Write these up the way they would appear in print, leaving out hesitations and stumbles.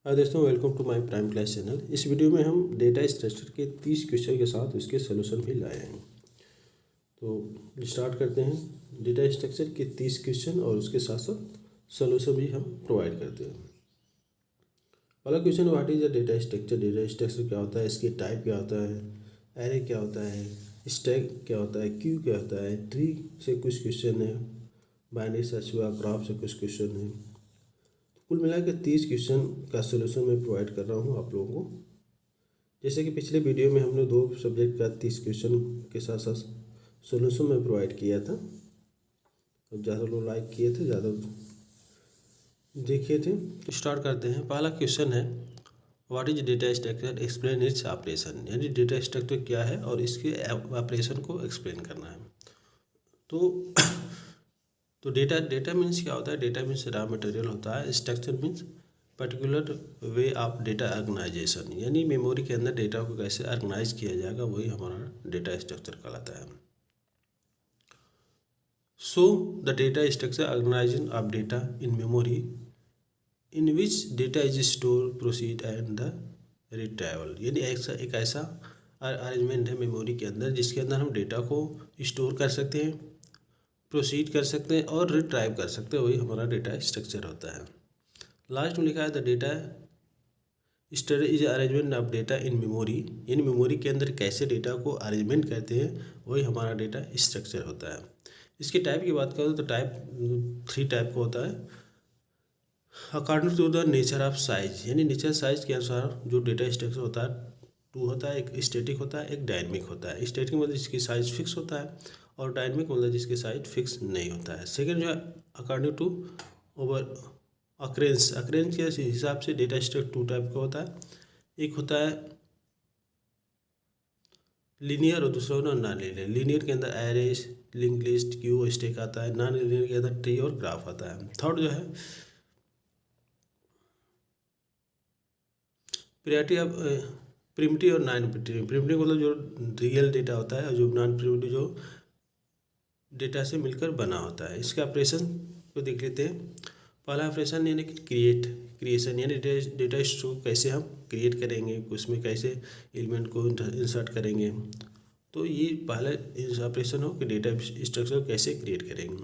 हाय दोस्तों, welcome to my prime class channel. इस video में हम डेटा स्ट्रक्चर के 30 क्वेश्चन के साथ उसके सोल्यूशन भी लाए हैं। तो स्टार्ट करते हैं। डेटा स्ट्रक्चर के 30 क्वेश्चन और उसके साथ साथ सोल्यूशन भी हम प्रोवाइड करते हैं। पहला question, what is the data structure. Data structure क्या होता है, इसकी टाइप क्या होता है, एरे क्या होता है, स्टैक क्या होता है, क्यू क्या होता है, ट्री से कुछ क्वेश्चन है, बाइनरी सर्च हुआ, ग्राफ से कुछ क्वेश्चन है। कुल मिलाकर 30 क्वेश्चन का सोल्यूशन मैं प्रोवाइड कर रहा हूँ आप लोगों को। जैसे कि पिछले वीडियो में हमने 2 सब्जेक्ट का 30 क्वेश्चन के साथ साथ सोल्यूशन में प्रोवाइड किया था। अब ज़्यादा लोग लाइक किए थे, ज़्यादा देखिए थे। तो स्टार्ट करते हैं। पहला क्वेश्चन है, what is data structure, explain its operation. यानी डेटा स्ट्रक्चर क्या है और इसके ऑपरेशन को एक्सप्लेन करना है। तो तो डेटा मीन्स क्या होता है। डेटा मीन्स रॉ मटेरियल होता है। Structure means particular way of data organization, यानी मेमोरी के अंदर डेटा को कैसे ऑर्गेनाइज किया जाएगा, वही हमारा डेटा स्ट्रक्चर कहलाता है। So the data structure organization of data in memory in which data is store, proceed and the retrieval. यानी एक ऐसा अरेंजमेंट है मेमोरी के अंदर जिसके अंदर हम डेटा को स्टोर कर सकते हैं, प्रोसीड कर सकते हैं और रिट्राइव कर सकते हैं। वही हमारा डेटा स्ट्रक्चर होता है। लास्ट में लिखा है the data storage is arrangement of data in memory, in memory के अंदर कैसे डेटा को अरेंजमेंट करते हैं, वही हमारा डेटा स्ट्रक्चर होता है। इसके टाइप की बात करूँ तो टाइप 3 टाइप का होता है। According to the nature of size, यानी नेचर साइज के अनुसार जो डेटा स्ट्रक्चर होता है 2 होता है। एक स्टैटिक होता है, एक डायनेमिक होता है। स्टैटिक मतलब जिसकी साइज फिक्स होता है और डायनेमिक मतलब जिसकी साइज फिक्स नहीं होता है। सेकेंड जो है अकॉर्डिंग टू ओवर अक्रेंस के हिसाब से डेटा स्ट्रक्चर 2 टाइप का होता है। एक होता है लीनियर और दूसरा होता है नॉन लीनियर। लीनियर के अंदर arrays, link list, Q, stack आता है। नॉन लीनियर के अंदर ट्री और ग्राफ आता है। थर्ड जो है प्रियरिटी ऑफ प्रिमिटिव और नॉन प्रिमिटिव मतलब जो रियल डेटा होता है और जो नॉन प्रिमिटिव जो डेटा से मिलकर बना होता है। इसके ऑपरेशन को देख लेते हैं। पहला ऑपरेशन यानी कि क्रिएशन, यानी डेटा स्ट्रक्चर को कैसे हम क्रिएट करेंगे, उसमें कैसे एलिमेंट को इंसर्ट करेंगे। तो ये पहला ऑपरेशन हो कि डेटा स्ट्रक्चर कैसे क्रिएट करेंगे।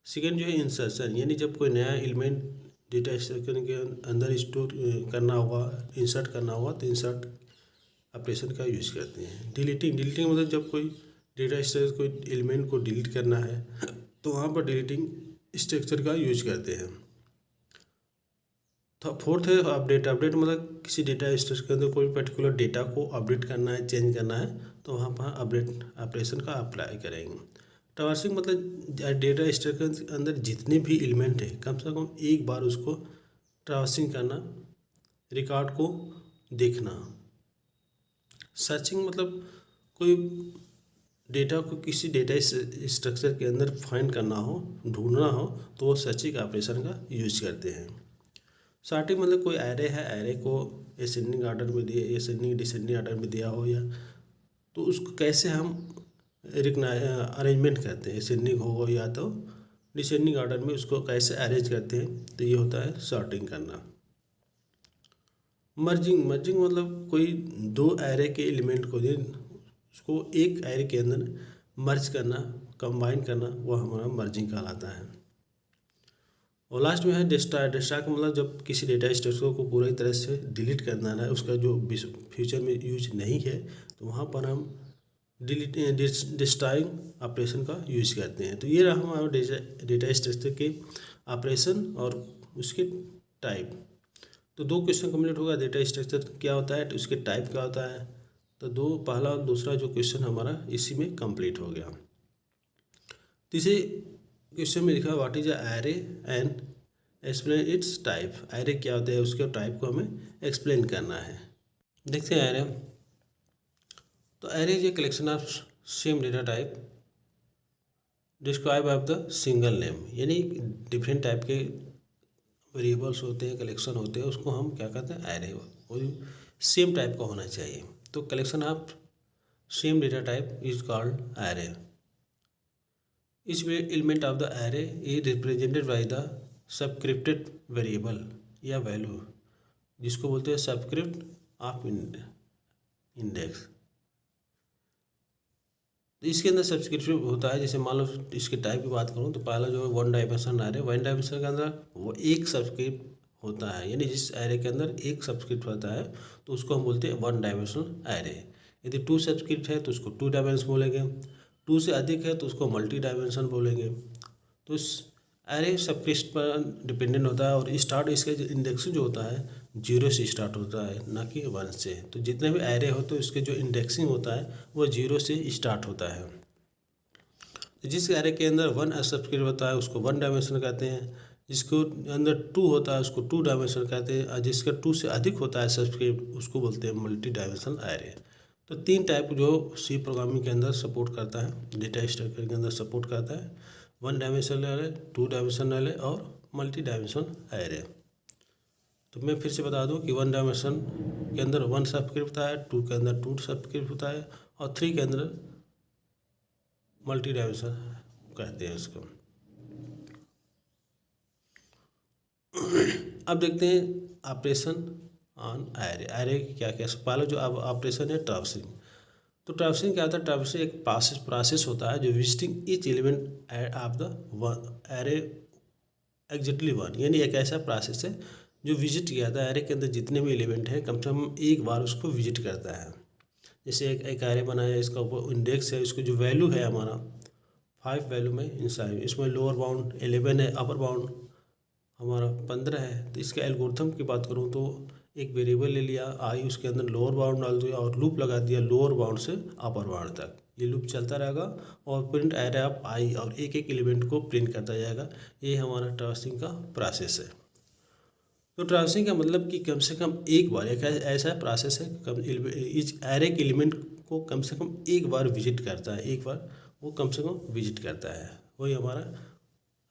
सेकेंड जो है इंसर्शन, यानी जब कोई नया एलिमेंट डेटा स्ट्रक्चर के अंदर स्टोर करना होगा, इंसर्ट करना होगा, तो इंसर्ट ऑपरेशन का यूज़ करते हैं। डिलीटिंग मतलब जब कोई डेटा स्ट्रक्चर कोई एलिमेंट को डिलीट करना है तो वहाँ पर डिलीटिंग स्ट्रक्चर का यूज करते हैं। तो फोर्थ है अपडेट मतलब किसी डेटा स्ट्रक्चर के अंदर कोई पर्टिकुलर डेटा को अपडेट करना है, चेंज करना है, तो वहाँ पर अपडेट ऑपरेशन का अप्लाई करेंगे। ट्रावर्सिंग मतलब डेटा स्ट्रक्चर के अंदर जितने भी एलिमेंट है कम से कम एक बार उसको ट्रावर्सिंग करना, रिकॉर्ड को देखना। सर्चिंग मतलब कोई डेटा को किसी डेटा स्ट्रक्चर के अंदर फाइंड करना हो, ढूंढना हो, तो वो सर्चिंग ऑपरेशन का यूज करते हैं। सॉर्टिंग मतलब कोई एरे है, एरे को असेंडिंग ऑर्डर में दिए, असेंडिंग डिसेंडिंग ऑर्डर में दिया हो, या तो उसको कैसे हम अरेंजमेंट करते हैं, असेंडिंग हो या तो डिसेंडिंग ऑर्डर में उसको कैसे अरेंज करते हैं, तो ये होता है सॉर्टिंग करना। मर्जिंग मतलब कोई 2 एरे के एलिमेंट को उसको एक एरे के अंदर मर्ज करना, कंबाइन करना, वह हमारा मर्जिंग कहलाता है। और लास्ट में है डिस्ट्रॉय का मतलब जब किसी डेटा स्ट्रक्चर को पूरी तरह से डिलीट करना है, उसका जो फ्यूचर में यूज नहीं है, तो वहाँ पर हम डिस्ट्रॉइंग ऑपरेशन का यूज करते हैं। तो ये रहा हमारा डेटा स्ट्रक्चर के ऑपरेशन और उसके टाइप। तो 2 क्वेश्चन कंप्लीट होगा। डेटा स्ट्रक्चर क्या होता है, तो उसके टाइप क्या होता है। तो पहला और दूसरा जो क्वेश्चन हमारा इसी में कंप्लीट हो गया। तीसरे क्वेश्चन में लिखा what is a array and explain it's type. Array क्या होता है, उसके टाइप को हमें एक्सप्लेन करना है। देखते हैं एरे। तो array is a collection of same data type describe of the single name, यानी डिफरेंट टाइप के वेरिएबल्स होते हैं, कलेक्शन होते हैं, उसको हम क्या कहते हैं, एरे। और सेम टाइप का होना चाहिए। तो collection of same data type is called array. Each element of the array is represented by the subscripted variable या वैल्यू। जिसको बोलते हैं सबस्क्रिप्ट ऑफ इंडेक्स। तो इसके अंदर सब्सक्रिप्शन होता है, जैसे मान लो इसके टाइप की बात करूँ तो पहला जो है one dimension array, one dimension के अंदर वो एक सब्सक्रिप्ट होता है, यानी जिस एरे के अंदर एक सब्सक्रिप्ट होता है तो उसको हम बोलते हैं वन डायमेंशनल एरे। यदि टू सब्सक्रिप्ट है तो उसको टू डायमेंशन बोलेंगे, टू से अधिक है तो उसको मल्टी डायमेंशन बोलेंगे। तो इस एरे सब्सक्रिप्ट पर डिपेंडेंट होता है, और स्टार्ट इसका जो इंडेक्सिंग जो होता है जीरो से स्टार्ट होता है, ना कि वन से। तो जितने भी एरे हो तो इसके जो इंडेक्सिंग होता है वो जीरो से स्टार्ट होता है। जिस एरे के अंदर वन सब्सक्रिप्ट होता है उसको वन डायमेंशन कहते हैं, जिसको अंदर टू होता है उसको टू डायमेंशन कहते हैं, और जिसका टू से अधिक होता है सब्सक्रिप्ट उसको बोलते हैं मल्टी डायमेंशनल एरे। तो तीन टाइप जो सी प्रोग्रामिंग के अंदर सपोर्ट करता है, डेटा स्ट्रक्चर के अंदर सपोर्ट करता है, one dimensional array, two dimensional array और मल्टी डायमेंशनल एरे। तो मैं फिर से बता दूं कि वन डायमेंशन के अंदर वन सब्सक्रिप्ट होता है, टू के अंदर टू सब्सक्रिप्ट होता है, और थ्री के अंदर मल्टी डायमेंशन कहते हैं इसको। अब देखते हैं ऑपरेशन ऑन एरे। एरे क्या क्या, पहले जो अब ऑपरेशन है ट्रैवर्सिंग। तो ट्रैवर्सिंग क्या होता है? ट्रैवर्सिंग एक प्रोसेस होता है जो visiting each element of the array exactly one, यानी एक ऐसा प्रोसेस है जो विजिट किया था एरे के अंदर जितने भी एलिमेंट हैं कम से कम एक बार उसको विजिट करता है। जैसे एक एरे बनाया, इसका ऊपर इंडेक्स है, इसको जो वैल्यू है हमारा 5 वैल्यू में इंसाइड, इसमें लोअर बाउंड 11 है, अपर बाउंड हमारा 15 है। तो इसके एल्गोरिथम की बात करूँ तो एक वेरिएबल ले लिया आई, उसके अंदर लोअर बाउंड डाल दिया और लूप लगा दिया लोअर बाउंड से अपर बाउंड तक। ये लूप चलता रहेगा और प्रिंट एरे ऑफ आई, और एक एक एलिमेंट को प्रिंट करता जाएगा। ये हमारा ट्रैवर्सिंग का प्रोसेस है। तो ट्रैवर्सिंग का मतलब कि कम से कम एक बार, एक ऐसा प्रोसेस है इस एरे के एलिमेंट को कम से कम एक बार विजिट करता है, एक बार वो कम से कम विजिट करता है। वही हमारा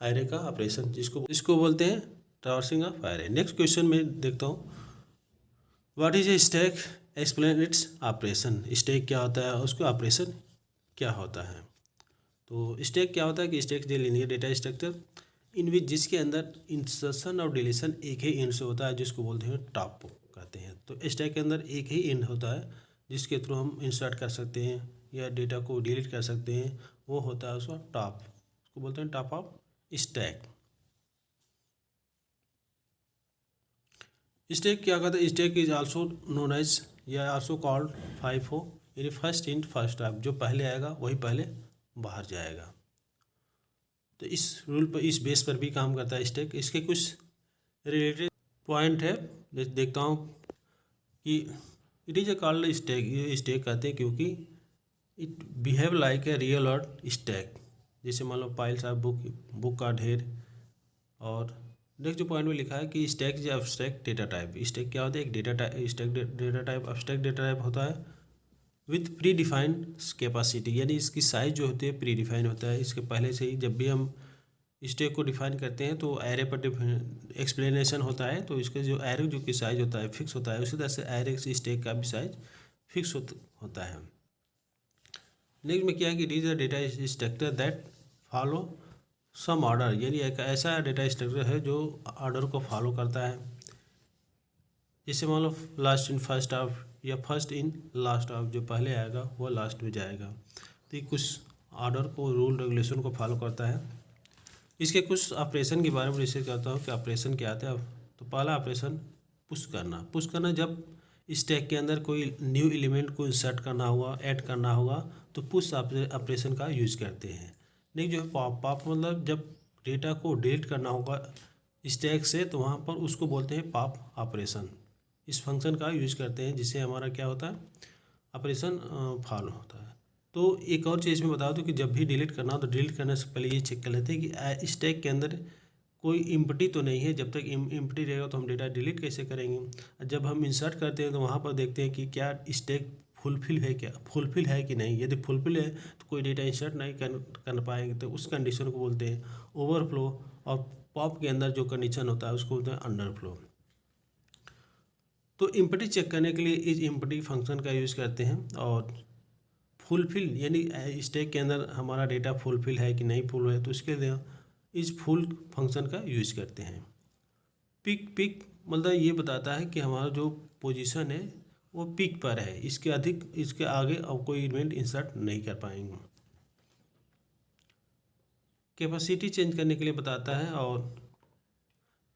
एरे का ऑपरेशन जिसको बोलते हैं traversing of array. Next question में देखता हूँ, what is a stack, explain its operation. Stack क्या होता है, उसका ऑपरेशन क्या होता है। तो स्टैक क्या होता है कि स्टैक जो लीनियर डेटा स्ट्रक्चर इन विच जिसके अंदर इंसर्शन और डिलीशन एक ही एंड से होता है, जिसको बोलते हैं टॉप कहते हैं। तो स्टैक के अंदर एक ही एंड होता है जिसके थ्रू हम इंसर्ट कर सकते हैं या डेटा को डिलीट कर सकते हैं, वो होता है उसका टॉप, उसको बोलते हैं टॉप ऑफ स्टैक। स्टैक क्या कहता है, stack is also known as या आल्सो कॉल्ड FIFO, यानी फर्स्ट इन फर्स्ट आउट, जो पहले आएगा वही पहले बाहर जाएगा। तो इस रूल पर, इस बेस पर भी काम करता है स्टैक। इसके कुछ रिलेटेड पॉइंट है, देखता हूँ कि it is a called stack. ये स्टैक कहते हैं क्योंकि it behave like a real world stack. जैसे मान लो पाइल्स ऑफ बुक का ढेर। और नेक्स्ट जो पॉइंट में लिखा है कि stack is abstract data type. Stack क्या होता है, एक data type, stack data type abstract data type होता है विथ प्री डिफाइंड कैपेसिटी, यानी इसकी साइज जो होती है प्री डिफाइन होता है। इसके पहले से ही जब भी हम स्टैक को डिफाइन करते हैं तो एरे पर एक्सप्लेनेशन होता है, तो इसका जो एरे जो की साइज होता है फिक्स होता है, उसी तरह से एरे से स्टैक का भी साइज फिक्स होता है। नेक्स्ट में क्या है कि it is a data structure that follow some order, यानी एक ऐसा डेटा स्ट्रक्चर है जो ऑर्डर को फॉलो करता है। जैसे मान लो लास्ट इन फर्स्ट ऑफ या फर्स्ट इन लास्ट ऑफ, जो पहले आएगा वो लास्ट में जाएगा। तो ये कुछ ऑर्डर को, रूल रेगुलेशन को फॉलो करता है। इसके कुछ ऑपरेशन के बारे में रिसर्च करता हूँ कि ऑपरेशन क्या आता है। तो पहला ऑपरेशन पुश करना, जब स्टैक के अंदर कोई न्यू एलिमेंट को इंसर्ट करना होगा, ऐड करना होगा, तो पुश ऑपरेशन का यूज करते हैं। नहीं जो है पॉप मतलब जब डेटा को डिलीट करना होगा स्टैक से, तो वहाँ पर उसको बोलते हैं पॉप ऑपरेशन। इस फंक्शन का यूज करते हैं जिससे हमारा क्या होता है, ऑपरेशन फॉलो होता है। तो एक और चीज़ मैं बता दूं कि जब भी डिलीट करना हो तो डिलीट करने से पहले ये चेक कर लेते हैं कि स्टैक के अंदर कोई इम्पटी तो नहीं है। जब तक इम्पटी रहेगा तो हम डेटा डिलीट कैसे करेंगे। जब हम इंसर्ट करते हैं तो वहाँ पर देखते हैं कि क्या स्टैक फुलफिल है कि नहीं। यदि फुलफिल है तो कोई डेटा इंसर्ट नहीं कर पाएंगे, तो उस कंडीशन को बोलते हैं ओवरफ्लो। और पॉप के अंदर जो कंडीशन होता है उसको बोलते हैं अंडरफ्लो। तो इम्पटी चेक करने के लिए इस इम्पटी फंक्शन का यूज़ करते हैं। और फुलफिल यानी स्टैक के अंदर हमारा डेटा फुलफिल है कि नहीं फुल है, तो उसके लिए इस फुल फंक्शन का यूज करते हैं। पिक मतलब ये बताता है कि हमारा जो पोजीशन है वो पीक पर है, इसके आगे अब कोई इवेंट इंसर्ट नहीं कर पाएंगे। कैपेसिटी चेंज करने के लिए बताता है, और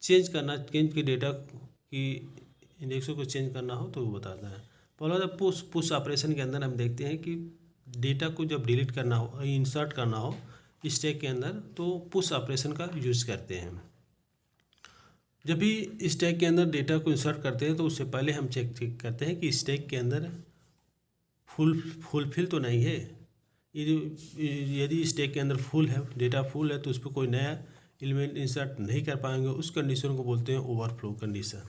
चेंज की डेटा की इंडेक्सों को चेंज करना हो तो वो बताता है। पहला तो पुश ऑपरेशन के अंदर हम देखते हैं कि डेटा को जब डिलीट करना हो, इंसर्ट करना हो स्टैक के अंदर, तो पुश ऑपरेशन का यूज़ करते हैं। जब भी स्टैक के अंदर डेटा को इंसर्ट करते हैं तो उससे पहले हम चेक करते हैं कि स्टैक के अंदर फुलफिल तो नहीं है। यदि स्टैक के अंदर फुल है, डेटा फुल है, तो उस पर कोई नया एलिमेंट इंसर्ट नहीं कर पाएंगे। उस कंडीशन को बोलते हैं ओवरफ्लो कंडीशन।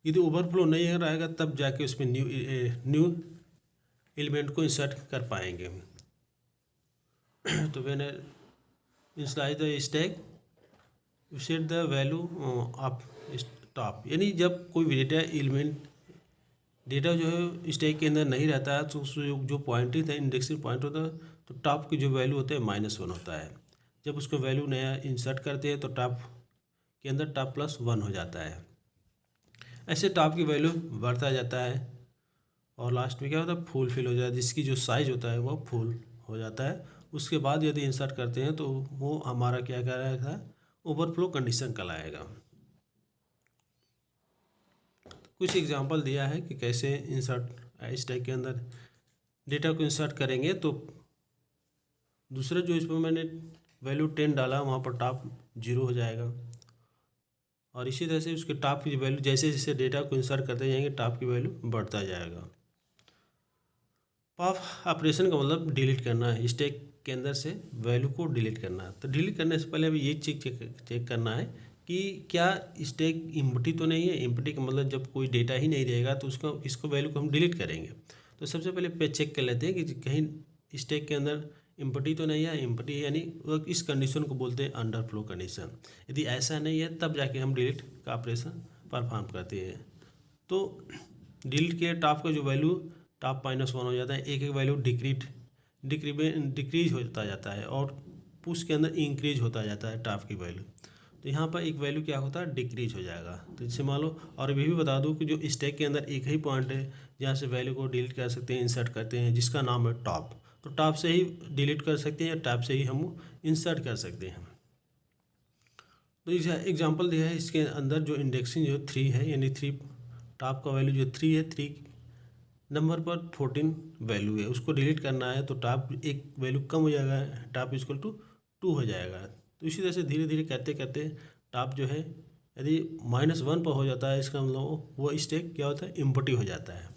यदि ओवरफ्लो नहीं रहेगा तब जाके उसमें न्यू एलिमेंट को इंसर्ट कर पाएंगे। तो when initialize the stack you set the value of top, यानी जब कोई डेटा जो है स्टैक के अंदर नहीं रहता है तो जो पॉइंटिंग था, इंडेक्सिंग पॉइंट होता है, तो टॉप की जो वैल्यू होता है -1 होता है। जब उसको वैल्यू नया इंसर्ट करते हैं तो टॉप के अंदर टॉप +1 हो जाता है। ऐसे टॉप की वैल्यू बढ़ता जाता है और लास्ट में क्या होता है, फुल फिल हो जाता है, जिसकी जो साइज होता है वो फुल हो जाता है। उसके बाद यदि इंसर्ट करते हैं तो वो हमारा क्या कह रहा था, ओवरफ्लो कंडीशन कहलाएगा। कुछ एग्जांपल दिया है कि कैसे इंसर्ट स्टैक के अंदर डेटा को इंसर्ट करेंगे। तो दूसरा जो इसमें मैंने वैल्यू 10 डाला, वहाँ पर टॉप 0 हो जाएगा, और इसी तरह से उसके टॉप की वैल्यू जैसे जैसे डेटा को इंसर्ट करते जाएंगे टॉप की वैल्यू बढ़ता जाएगा। पॉप ऑपरेशन का मतलब डिलीट करना है, स्टैक के अंदर से वैल्यू को डिलीट करना है। तो डिलीट करने से पहले अभी ये चेक करना है कि क्या स्टैक एम्प्टी तो नहीं है। एम्प्टी का मतलब जब कोई डेटा ही नहीं रहेगा तो इसको वैल्यू को हम डिलीट करेंगे। तो सबसे पहले पे चेक कर लेते हैं कि कहीं स्टैक के अंदर एम्प्टी तो नहीं है। एम्प्टी यानी इस कंडीशन को बोलते हैं अंडरफ्लो कंडीशन। यदि ऐसा नहीं है तब जाके हम डिलीट का ऑपरेशन परफॉर्म करते हैं। तो डिलीट के टॉप का जो वैल्यू टॉप -1 हो जाता है, एक वैल्यू डिक्रीज होता जाता है, और पुश के अंदर इंक्रीज होता जाता है टॉप की वैल्यू। तो यहाँ पर एक वैल्यू क्या होता है, डिक्रीज हो जाएगा। तो जैसे मान लो, और ये भी बता दूँ कि जो स्टैक के अंदर एक ही पॉइंट है जहाँ से वैल्यू को डिलीट कर सकते हैं, इंसर्ट करते हैं, जिसका नाम है टॉप। तो टॉप से ही डिलीट कर सकते हैं या टॉप से ही हम इंसर्ट कर सकते हैं। तो इस एग्जांपल दिया है, इसके अंदर जो इंडेक्सिंग जो 3 है, यानी 3 टॉप का वैल्यू जो 3 है, 3 नंबर पर 14 वैल्यू है, उसको डिलीट करना है। तो टॉप एक वैल्यू कम हो जाएगा, टॉप = 2 हो जाएगा। तो इसी तरह से धीरे धीरे करते करते टॉप जो है यदि -1 पर हो जाता है, इसका मतलब वो स्टैक क्या होता है, एम्प्टी हो जाता है।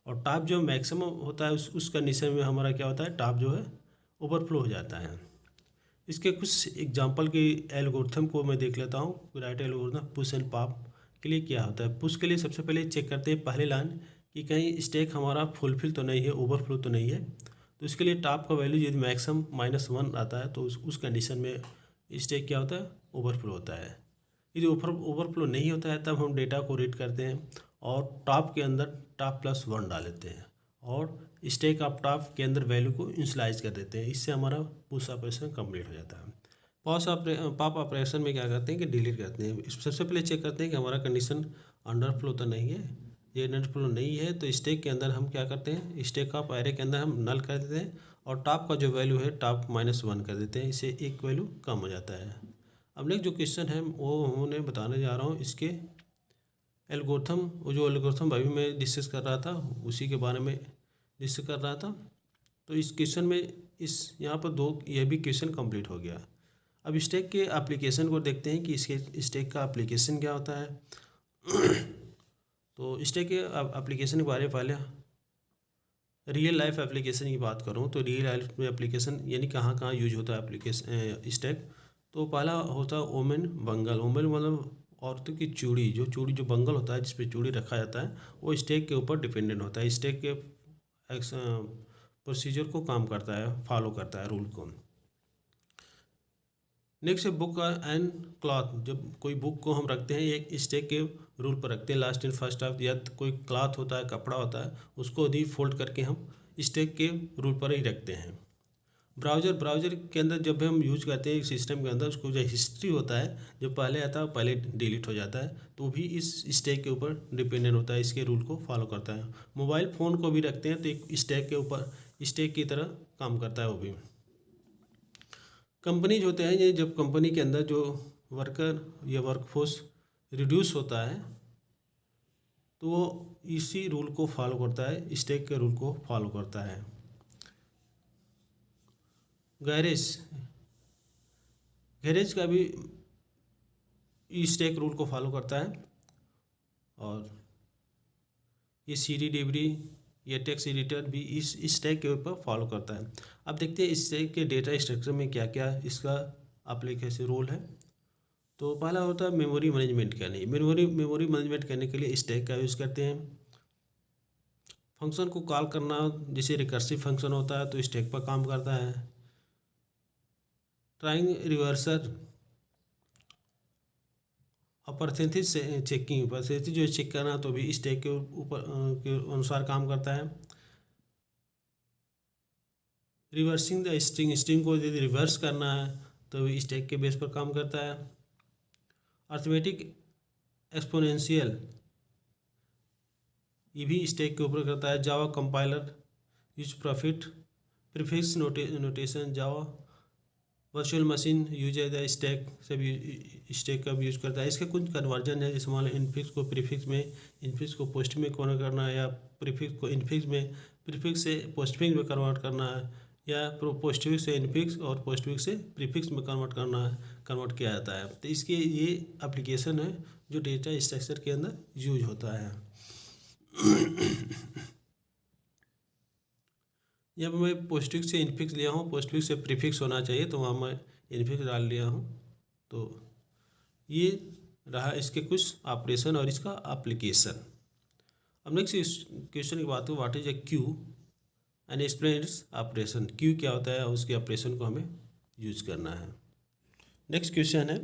और टॉप जो मैक्सिमम होता है उस कंडीशन में हमारा क्या होता है, टॉप जो है ओवरफ्लो हो जाता है। इसके कुछ एग्जांपल की एल्गोरिथम को मैं देख लेता हूँ। Right algorithm push and pop के लिए क्या होता है। पुश के लिए सबसे पहले चेक करते हैं पहले लाइन कि कहीं स्टैक हमारा फुलफिल तो नहीं है, ओवरफ्लो तो नहीं है। तो इसके लिए टॉप का वैल्यू यदि मैक्सिमम -1 आता है तो उस कंडीशन में स्टैक क्या होता है, ओवरफ्लो होता है। यदि ओवरफ्लो नहीं होता है तब हम डेटा को रीड करते हैं और टॉप के अंदर टॉप +1 डाल देते हैं और स्टैक ऑफ टॉप के अंदर वैल्यू को इनिशियलाइज कर देते हैं। इससे हमारा पुश ऑपरेशन कंप्लीट हो जाता है। पॉप ऑपरेशन में क्या करते हैं कि डिलीट करते हैं। सबसे पहले चेक करते हैं कि हमारा कंडीशन अंडरफ्लो तो नहीं है। ये अंडरफ्लो नहीं है तो स्टैक के अंदर हम क्या करते हैं, स्टैक ऑफ एरे के अंदर हम नल कर देते हैं और टॉप का जो वैल्यू है टॉप -1 कर देते हैं। इससे एक वैल्यू कम हो जाता है। अब नेक्स्ट जो क्वेश्चन है वो हमने बताने जा रहा हूँ, इसके एल्गोरिथम, वो जो एल्गोरिथम अभी मैं डिस्कस कर रहा था उसी के बारे में डिस्कस कर रहा था। तो इस क्वेश्चन में यहाँ पर यह भी क्वेश्चन कंप्लीट हो गया। अब स्टैक के एप्लीकेशन को देखते हैं कि इसके स्टैक का एप्लीकेशन क्या होता है। तो स्टैक के एप्लीकेशन के बारे में पहले रियल लाइफ एप्लीकेशन की बात करूँ तो रियल लाइफ में एप्लीकेशन यानी कहाँ कहाँ यूज होता है एप्लीकेशन स्टैक। तो पहला होता है वोमेन बंगल। वोमेन मतलब औरतों की चूड़ी, जो बंगल होता है जिस पे चूड़ी रखा जाता है वो स्टैक के ऊपर डिपेंडेंट होता है। स्टैक के प्रोसीजर को काम करता है, फॉलो करता है रूल को। नेक्स्ट है बुक एंड क्लॉथ। जब कोई बुक को हम रखते हैं एक स्टैक के रूल पर रखते हैं, लास्ट एंड फर्स्ट ऑफ, या कोई क्लॉथ होता है, कपड़ा होता है, उसको यदि फोल्ड करके हम स्टैक के रूल पर ही रखते हैं। ब्राउज़र के अंदर जब हम यूज़ करते हैं एक सिस्टम के अंदर, उसको जो हिस्ट्री होता है जो पहले आता है पहले डिलीट हो जाता है, तो भी इस स्टैक के ऊपर डिपेंडेंट होता है, इसके रूल को फॉलो करता है। मोबाइल फ़ोन को भी रखते हैं तो एक स्टैक के ऊपर स्टैक की तरह काम करता है वो भी। कंपनीज होते हैं, ये जब कंपनी के अंदर जो वर्कर या वर्कफोर्स रिड्यूस होता है तो वो इसी रूल को फॉलो करता है, स्टैक के रूल को फॉलो करता है। गैरेज गैरेज का भी स्टैक रूल को फॉलो करता है, और ये CD डिबरी या टेक्स्ट एडिटर भी इस स्टैक के ऊपर फॉलो करता है। अब देखते हैं इस स्टैक के डेटा स्ट्रक्चर में क्या क्या इसका एप्लीकेशन रोल है। तो पहला होता है मेमोरी मैनेजमेंट करने। मेमोरी मैनेजमेंट करने के लिए स्टैक का यूज़ करते हैं। फंक्शन को कॉल करना, जैसे रिकर्सिव फंक्शन होता है तो स्टैक पर काम करता है। ट्राइंग रिवर्सर और परसेंटेज से चेकिंग, परसेंटेज जो चेक करना तो भी स्टैक के ऊपर के अनुसार काम करता है। रिवर्सिंग द स्ट्रिंग को यदि रिवर्स करना है तो भी स्टैक के बेस पर काम करता है। अर्थमेटिक एक्सपोनेंशियल ये भी स्टैक के ऊपर करता है। Java compiler use profit prefix notation. Java virtual machine use as the stack से भी स्टैक का भी यूज करता है। इसके कुछ कन्वर्जन है, जैसे मान लो इनफिक्स को प्रीफिक्स में, इनफिक्स को पोस्ट में कन्वर्ट करना है, या प्रीफिक्स को इनफिक्स में, प्रीफिक्स से पोस्टफिक्स में कन्वर्ट करना है, या पोस्टफिक्स से इनफिक्स और पोस्टफिक्स से प्रीफिक्स में कन्वर्ट किया जाता है। तो इसके ये एप्लीकेशन है जो डेटा स्ट्रक्चर के अंदर यूज होता है। जब मैं पोस्टफिक्स से इनफिक्स लिया हूँ, पोस्टफिक्स से प्रीफिक्स होना चाहिए तो वहाँ मैं इनफिक्स डाल लिया हूँ। तो ये रहा इसके कुछ ऑपरेशन और इसका एप्लीकेशन। अब नेक्स्ट क्वेश्चन की बात हो, what is a Q and explain its operation. Q क्या होता है और उसके ऑपरेशन को हमें यूज करना है। नेक्स्ट क्वेश्चन है,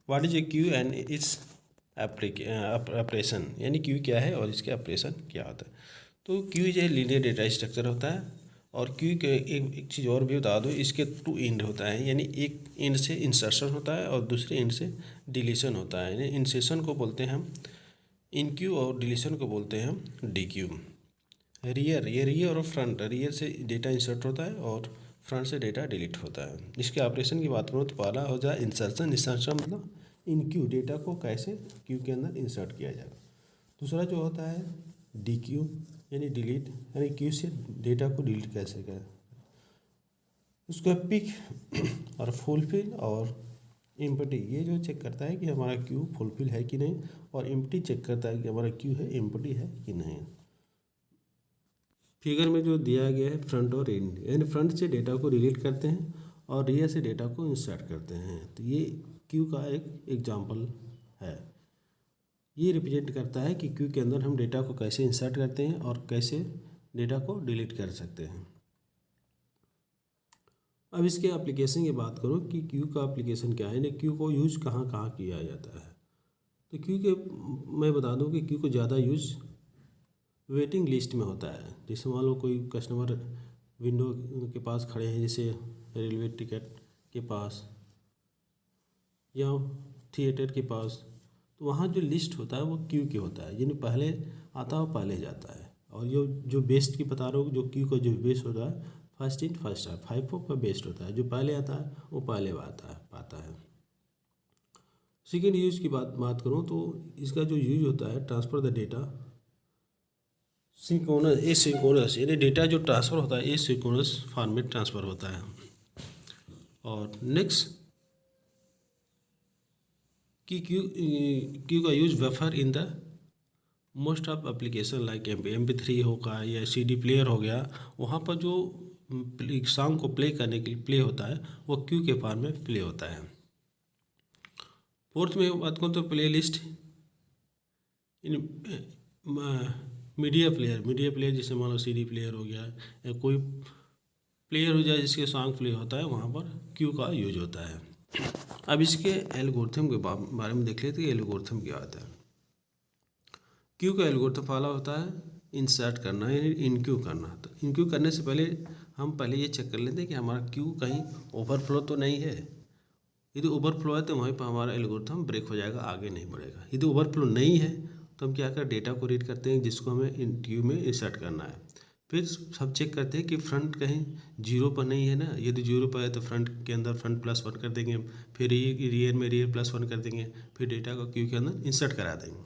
what is a Q and its operation, यानी क्यू क्या है और इसके ऑपरेशन क्या होता है। तो क्यू जो लीनियर डेटा स्ट्रक्चर होता है, और क्यू के एक चीज़ और भी बता दो, इसके 2 एंड होता है, यानी एक एंड से इंसर्शन होता है और दूसरे एंड से डिलीशन होता है। यानी इंसर्शन को बोलते हैं हम इन क्यू और डिलीशन को बोलते हैं हम डी क्यू। रियर और फ्रंट, रियर से डेटा इंसर्ट होता है और फ्रंट से डेटा डिलीट होता है। इसके ऑपरेशन की बात करूँ तो पहला हो जाए इंसर्शन मतलब इन क्यू डेटा को कैसे क्यू के अंदर इंसर्ट किया जाए। दूसरा जो होता है डी क्यू यानी डिलीट, यानी क्यू से डेटा को डिलीट कैसे करें। उसका पिक और फुलफिल और एम्प्टी, ये जो चेक करता है कि हमारा क्यू फुलफिल है कि नहीं, और एम्प्टी चेक करता है कि हमारा क्यू है एम्प्टी है कि नहीं। फिगर में जो दिया गया है फ्रंट और एंड, यानी फ्रंट से डेटा को डिलीट करते हैं और रियर से डेटा को इंसर्ट करते हैं। तो ये क्यू का एक एग्जाम्पल है। ये रिप्रेजेंट करता है कि क्यू के अंदर हम डेटा को कैसे इंसर्ट करते हैं और कैसे डेटा को डिलीट कर सकते हैं। अब इसके एप्लीकेशन की बात करो कि क्यू का एप्लीकेशन क्या है, यानी क्यू को यूज कहाँ कहाँ किया जाता है। तो क्यू के मैं बता दूं कि क्यू को ज़्यादा यूज वेटिंग लिस्ट में होता है। जैसे मान लो कोई कस्टमर विंडो के पास खड़े हैं, जैसे रेलवे टिकट के पास या थिएटर के पास, तो वहाँ जो लिस्ट होता है वो क्यू के होता है, यानी पहले आता है पहले जाता है। और जो बेस्ट की बता रहा हूँ, जो क्यू का जो बेस्ट होता है फर्स्ट इन फर्स्ट आउट, 5 का बेस्ट होता है, जो पहले आता है वो पहले पाता है। सेकेंड यूज की बात करूँ तो इसका जो यूज होता है transfer the data synchronous, asynchronous, यानी डेटा जो ट्रांसफ़र होता है एसिंक्रोनस फॉर्म में ट्रांसफ़र होता है। और नेक्स्ट कि क्यू का use wafer in the most of application like MP3 होगा या CD प्लेयर हो गया, वहाँ पर जो सॉन्ग को प्ले करने के लिए प्ले होता है वो क्यू के फॉर्म में प्ले होता है। फोर्थ में बात करूँ तो प्ले लिस्ट इन मीडिया प्लेयर जैसे मान लो CD प्लेयर हो गया या कोई प्लेयर हो जाए जिसके सॉन्ग प्ले होता है, वहाँ पर क्यू का यूज होता है। अब इसके एल्गोरिथम के बारे में देख लेते हैं। एल्गोरिथम क्या होता है। क्यू का एल्गोरिथम फॉलो होता है इंसर्ट करना यानी इनक्यू करना। तो इनक्यू करने से पहले हम पहले ये चेक कर लेते हैं कि हमारा क्यू कहीं ओवरफ्लो तो नहीं है। यदि ओवरफ्लो है तो वहीं पर हमारा एल्गोरिथम ब्रेक हो जाएगा, आगे नहीं बढ़ेगा। यदि ओवरफ्लो नहीं है तो हम क्या करें, डेटा को रीड करते हैं जिसको हमें इन क्यू में इंसर्ट करना है। फिर हम चेक करते हैं कि फ्रंट कहीं जीरो पर नहीं है ना। यदि जीरो पर है तो फ्रंट के अंदर फ्रंट +1 कर देंगे, फिर रियर में रियर +1 कर देंगे, फिर डेटा को क्यू के अंदर इंसर्ट करा देंगे।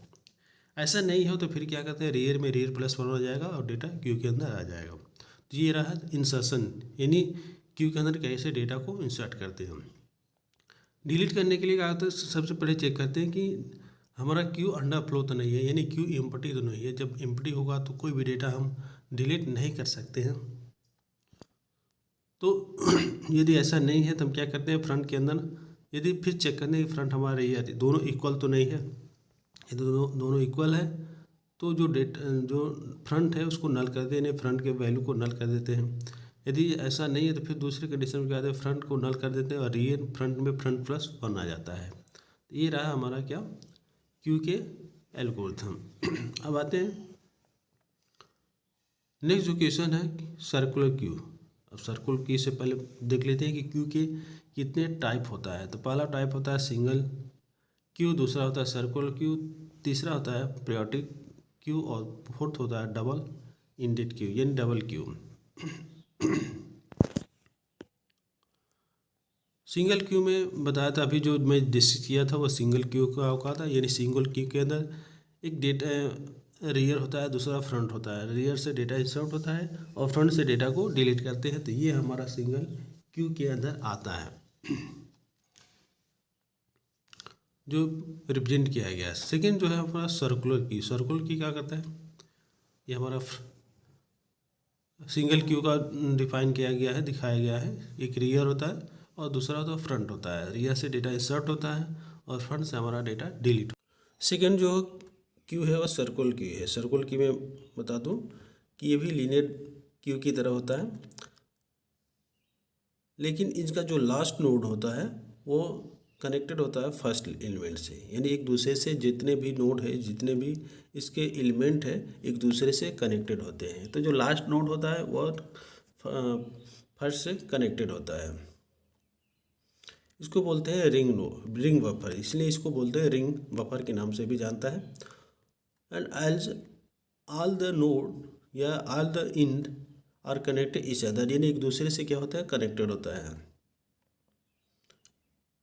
ऐसा नहीं हो तो फिर क्या करते हैं, रियर में रियर +1 हो जाएगा और डेटा क्यू के अंदर आ जाएगा। तो ये रहा इंसर्शन, यानी क्यू के अंदर कैसे डेटा को इंसर्ट करते हैं। डिलीट करने के लिए क्या होता है, सबसे पहले चेक करते हैं कि हमारा क्यू अंडरफ्लो तो नहीं है, यानी क्यू एम्प्टी तो नहीं है। जब एम्प्टी होगा तो कोई भी डेटा हम डिलीट नहीं कर सकते हैं। तो यदि ऐसा नहीं है तो हम क्या करते हैं, फ्रंट के अंदर यदि फिर चेक करते हैं कि फ्रंट हमारे ये दोनों इक्वल तो नहीं है। यदि दोनों इक्वल है तो जो फ्रंट है उसको नल कर दें, फ्रंट के वैल्यू को नल कर देते हैं। यदि ऐसा नहीं है तो फिर दूसरे कंडीशन में क्या होता है, फ्रंट को नल कर देते हैं और रियर फ्रंट में फ्रंट +1 आ जाता है। तो ये रहा हमारा क्या, क्यू के एल्गोरिथम। अब आते हैं नेक्स्ट जो क्वेश्चन है सर्कुलर क्यू। अब सर्कुलर क्यू से पहले देख लेते हैं कि क्यू के कितने टाइप होता है। तो पहला टाइप होता है सिंगल क्यू, दूसरा होता है सर्कुलर क्यू, तीसरा होता है पीरियोडिक क्यू और फोर्थ होता है डबल इंडेड क्यू यानी डबल क्यू। सिंगल क्यू में बताया था, अभी जो मैं डिस्कस किया था वो सिंगल क्यू का औकात था। यानी सिंगल क्यू के अंदर एक डेटा रियर होता है, दूसरा फ्रंट होता है। रियर से डेटा इंसर्ट होता है और फ्रंट से डेटा को डिलीट करते हैं। तो ये हमारा सिंगल क्यू के अंदर आता है जो रिप्रेजेंट किया गया है। सेकेंड जो है हमारा सर्कुलर क्यू। सर्कुलर क्यू क्या करता है, ये हमारा सिंगल क्यू का डिफाइन किया गया है, दिखाया गया है। एक रियर होता है और दूसरा तो फ्रंट होता है। रियर से डेटा इंसर्ट होता है और फ्रंट से हमारा डेटा डिलीट। सेकेंड जो क्यू है वह सर्कुलर क्यू है। सर्कुलर क्यू में बता दूं कि ये भी लीनियर क्यू की तरह होता है, लेकिन इसका जो लास्ट नोड होता है वो कनेक्टेड होता है फर्स्ट एलिमेंट से। यानी एक दूसरे से जितने भी नोड है, जितने भी इसके एलिमेंट है, एक दूसरे से कनेक्टेड होते हैं। तो जो लास्ट नोड होता है वह फर्स्ट से कनेक्टेड होता है। इसको बोलते हैं रिंग बफर, इसलिए इसको बोलते हैं रिंग बफर के नाम से भी जानता है। And else all the node या all the end are connected each other, यानी एक दूसरे से क्या होता है, कनेक्टेड होता है।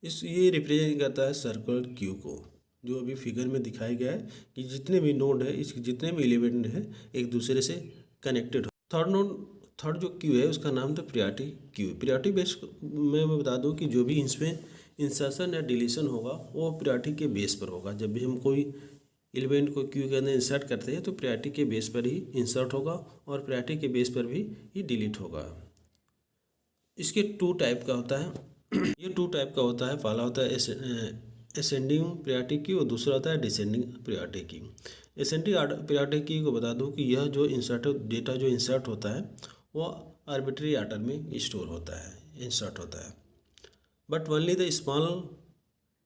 ये रिप्रेजेंट करता है सर्कुलर क्यू को, जो अभी फिगर में दिखाया गया है कि जितने भी नोड है, इसके जितने भी एलिमेंट है एक दूसरे से कनेक्टेड हो। थर्ड जो क्यू है उसका नाम था प्रियोरिटी क्यू। प्रियोरिटी बेस में मैं बता दूं कि जो भी इसमें इंसर्शन या डिलीशन होगा वो प्रियोरिटी के बेस पर होगा। जब भी हम कोई एलिमेंट को क्यू के अंदर इंसर्ट करते हैं तो प्रियोरिटी के बेस पर ही इंसर्ट होगा और प्रियोरिटी के बेस पर भी ये डिलीट होगा। इसके 2 टाइप का होता है। ये 2 टाइप का होता है। पहला होता है असेंडिंग प्रियोरिटी क्यू और दूसरा होता है descending priority Q. Ascending priority Q को बता दूं कि यह जो डेटा जो इंसर्ट होता है वो आर्बिट्री ऑर्डर में स्टोर होता है, इंसर्ट होता है। But only the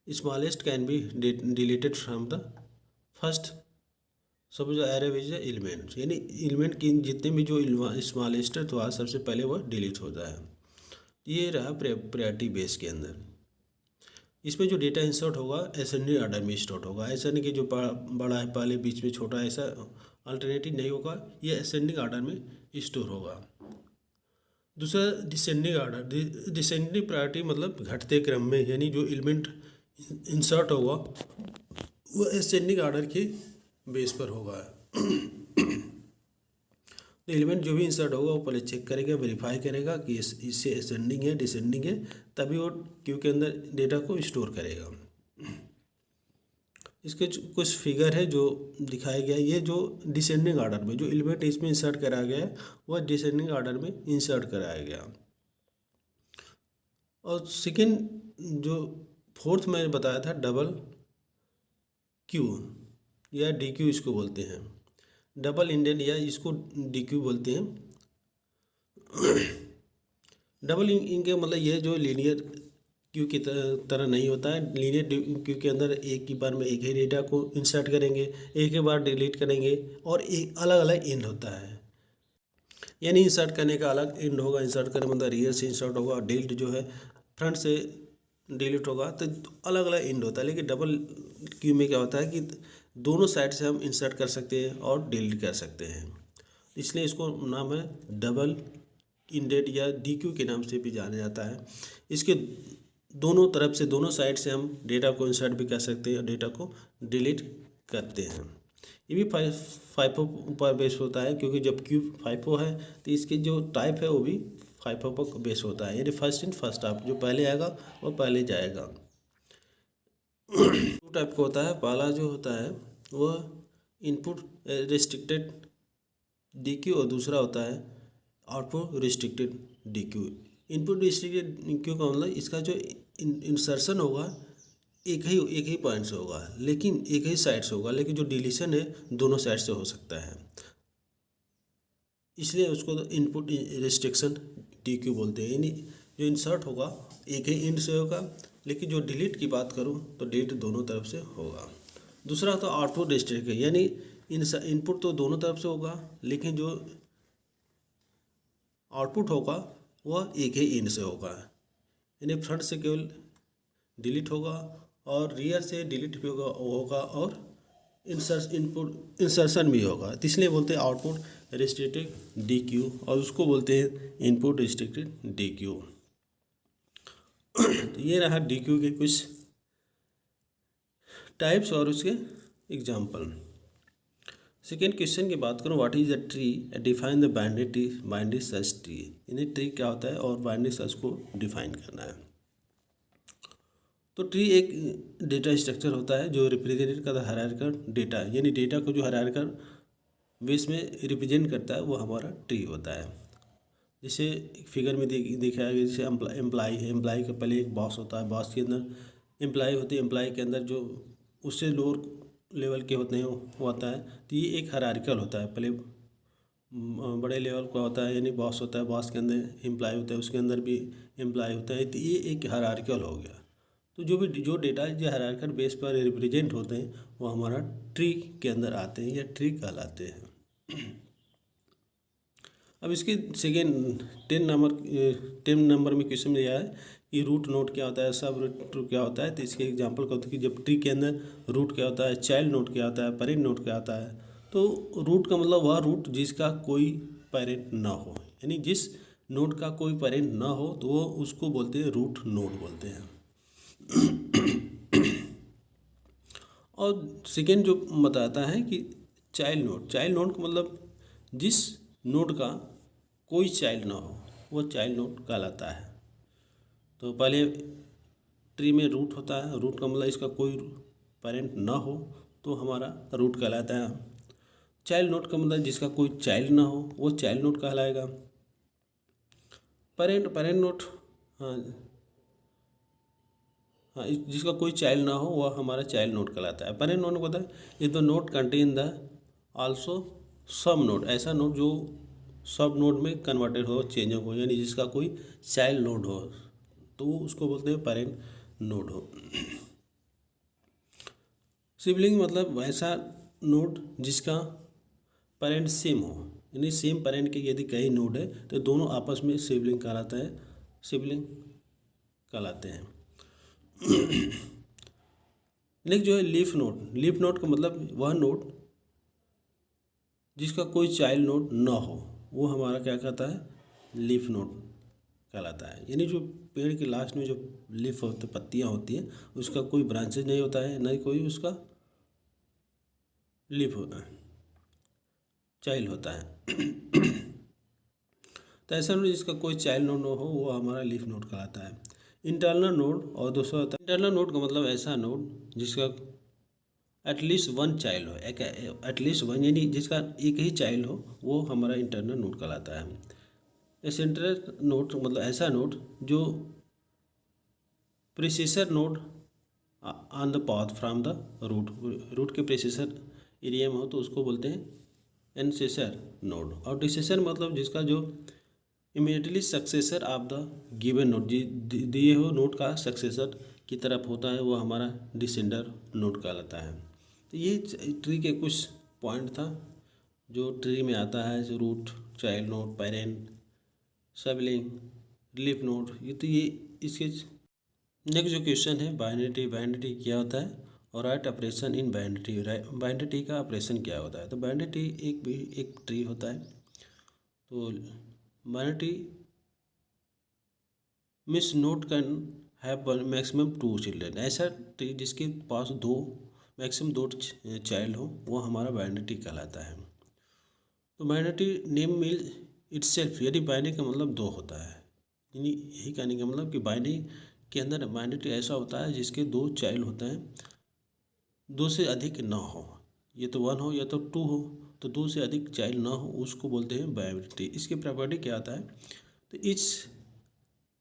smallest can be deleted from the first सब जो एरे विज एलिमेंट, यानी एलिमेंट की जितने भी जो स्मॉलेस्ट है तो आज सबसे पहले वह डिलीट होता है। ये रहा प्रायोरिटी बेस के अंदर। इसमें जो डेटा इंसर्ट होगा असेंडिंग ऑर्डर में स्टार्ट होगा। ऐसा नहीं कि जो बड़ा है पहले बीच में छोटा, ऐसा अल्टरनेटिव नहीं होगा, ये असेंडिंग ऑर्डर में स्टोर होगा। दूसरा डिसेंडिंग ऑर्डर। डिसेंडिंग प्रायोरिटी मतलब घटते क्रम में, यानी जो एलिमेंट इंसर्ट होगा वो असेंडिंग ऑर्डर के बेस पर होगा। तो एलिमेंट जो भी इंसर्ट होगा वो पहले चेक करेगा, वेरीफाई करेगा कि इससे असेंडिंग है डिसेंडिंग है, तभी वो क्यू के अंदर डेटा को स्टोर करेगा। इसके कुछ फिगर है जो दिखाया गया है। ये जो डिसेंडिंग ऑर्डर में जो एलिमेंट इसमें इंसर्ट कराया गया है वह डिसेंडिंग ऑर्डर में इंसर्ट कराया गया। और सेकेंड जो फोर्थ मैंने बताया था डबल क्यू या डी क्यू इसको बोलते हैं, डबल इंडेड या इसको डी क्यू बोलते हैं। डबल इन के मतलब ये जो लीनियर क्यू की तरह नहीं होता है। लीनियर क्यू के अंदर एक ही बार में एक ही डेटा को इंसर्ट करेंगे, एक ही बार डिलीट करेंगे और एक अलग अलग एंड होता है। यानी इंसर्ट करने का अलग एंड होगा, इंसर्ट करने मतलब रियर से इंसर्ट होगा, डिलीट जो है फ्रंट से डिलीट होगा, तो अलग अलग एंड होता है। लेकिन डबल क्यू में क्या होता है कि दोनों साइड से हम इंसर्ट कर सकते हैं और डिलीट कर सकते हैं, इसलिए इसको नाम है डबल इंडेड या डी क्यू के नाम से भी जाना जाता है। इसके दोनों तरफ से, दोनों साइड से हम डेटा को इंसर्ट भी कर सकते हैं और डेटा को डिलीट करते हैं। ये भी फाइफो पर बेस होता है, क्योंकि जब क्यू फाइफो है तो इसके जो टाइप है वो भी फाइफो पर बेस होता है, यानी फर्स्ट इन फर्स्ट आउट, जो पहले आएगा वो पहले जाएगा। टू टाइप का होता है। पहला जो होता है वह इनपुट रिस्ट्रिक्टेड डी क्यू और दूसरा होता है output restricted D Q. Input restricted D Q का मतलब इसका जो इंसर्शन होगा एक ही पॉइंट से होगा, लेकिन एक ही साइड से होगा, लेकिन जो डिलीशन है दोनों साइड से हो सकता है, इसलिए उसको तो इनपुट रिस्ट्रिक्शन डी क्यू बोलते हैं। यानी जो इंसर्ट होगा एक ही एंड से होगा, लेकिन जो डिलीट की बात करूँ तो डिलीट दोनों तरफ से होगा। दूसरा तो आउटपुट रिस्ट्रिक्ट, यानी इनपुट तो दोनों तरफ से होगा, लेकिन जो आउटपुट होगा वह एक ही एंड से होगा, यानी फ्रंट से केवल डिलीट होगा और रियर से डिलीट भी होगा और इनपुट इंसर्शन भी होगा, तो इसलिए बोलते हैं आउटपुट रिस्ट्रिक्टेड डी क्यू और उसको बोलते हैं इनपुट रिस्ट्रिक्टेड डी क्यू। तो ये रहा डी क्यू के कुछ टाइप्स और उसके एग्जाम्पल। सेकेंड क्वेश्चन की बात करूँ, what is a tree, define the binary search tree, यानी ट्री क्या होता है और बाइनरी सर्च को डिफाइन करना है। तो ट्री एक डेटा स्ट्रक्चर होता है जो रिप्रेजेंट करता है हायरार्किकल डेटा, यानी डेटा को जो हायरार्किकल बेस में रिप्रेजेंट करता है वो हमारा ट्री होता है। जैसे फिगर में देखा है, जैसे एम्प्लाई है, एम्प्लाई के पहले एक बॉस होता है, बॉस के अंदर एम्प्लाई होती है, एम्प्लाई के अंदर जो उससे लोअर लेवल के होते हैं वो होता है। तो ये एक हायरार्किकल होता है, पहले बड़े लेवल का होता है, यानी बॉस होता है, बॉस के अंदर एम्प्लाई होता है, उसके अंदर भी एम्प्लाई होता है, तो ये एक हायरार्किकल हो गया। तो जो डेटा जो हायरार्किकल बेस पर रिप्रेजेंट होते हैं वो हमारा ट्री के अंदर आते हैं या ट्री कहलाते हैं। अब इसके सेकेंड 10 नंबर में क्वेश्चन में यह है कि रूट नोड क्या होता है, सब रूट क्या होता है। तो इसके एग्जांपल क्या होता है कि जब ट्री के अंदर रूट क्या होता है, चाइल्ड नोड क्या होता है, पेरेंट नोड क्या होता है। तो रूट का मतलब वह रूट जिसका कोई पेरेंट ना हो, यानी जिस नोड का कोई पेरेंट ना हो तो वो उसको बोलते हैं रूट नोड बोलते हैं। और सेकेंड जो बताता है कि चाइल्ड नोड का मतलब जिस नोड का कोई चाइल्ड ना हो वो चाइल्ड नोड कहलाता है। तो पहले ट्री में रूट होता है, रूट का मतलब इसका कोई पेरेंट ना हो तो हमारा रूट कहलाता है। चाइल्ड नोड का मतलब जिसका कोई चाइल्ड ना हो वो चाइल्ड नोड कहलाएगा। पेरेंट नोड, हाँ जिसका कोई चाइल्ड ना हो वह हमारा चाइल्ड नोड कहलाता है। पेरेंट नोड होता है if the node contain the also सब नोड, ऐसा नोड जो सब नोड में कन्वर्टेड हो, चेंज हो, यानी जिसका कोई चाइल्ड नोड हो तो उसको बोलते हैं पेरेंट नोड हो। सिबलिंग मतलब वैसा नोड जिसका पेरेंट सेम हो, यानी सेम पेरेंट के यदि कई नोड है तो दोनों आपस में सिबलिंग कहलाता है, सिबलिंग कहलाते हैं। नेक्स्ट जो है लीफ नोड का मतलब वह नोड जिसका कोई चाइल्ड नोड ना हो वो हमारा क्या कहता है, लीफ नोड कहलाता है। यानी जो पेड़ के लास्ट में जो लीफ होते पत्तियां होती हैं उसका कोई ब्रांचेज नहीं होता है, ना ही कोई उसका लीफ होता है, चाइल्ड होता है। तो ऐसा नोड जिसका कोई चाइल्ड नोड ना हो वो हमारा लीफ नोड कहलाता है। इंटरनल नोड और दूसरा होता है इंटरनल नोड का मतलब ऐसा नोड जिसका एटलीस्ट वन चाइल्ड हो, एटलीस्ट वन यानी जिसका एक ही चाइल्ड हो वो हमारा इंटरनल नोड कहलाता है। सेंट्रल नोड मतलब ऐसा नोड जो predecessor node on the path from the root के प्रीसेसर एरिया में हो तो उसको बोलते हैं एनसेसर नोड। और डिसेसर मतलब जिसका जो immediately successor of the given node, दिए हो नोड का सक्सेसर की तरफ होता है वो हमारा डिसेंडर नोड कहलाता है। तो ये ट्री के कुछ पॉइंट था जो ट्री में आता है, जो root, child node, parent, sibling, relief node. ये इसके नेक्स्ट जो क्वेश्चन है बाइनरी। बाइनरी क्या होता है और write operation in binary. Binary का ऑपरेशन क्या होता है? तो बाइनरी एक ट्री होता है। तो binary means node can have maximum 2 children. ऐसा ट्री जिसके पास मैक्सिमम 2 चाइल्ड हो वो हमारा बाइनरी कहलाता है। तो बाइनरी नेम मीन इटसेल्फ, यदि बाइनरी का मतलब 2 होता है, यानी यही कहने का मतलब कि बाइनरी के अंदर बाइनरी ऐसा होता है जिसके 2 चाइल्ड होते हैं, 2 से अधिक ना हो, ये तो 1 हो या तो 2 हो, तो 2 से अधिक चाइल्ड ना हो उसको बोलते हैं बाइनरी। इसकी प्रॉपर्टी क्या आता है? तो इच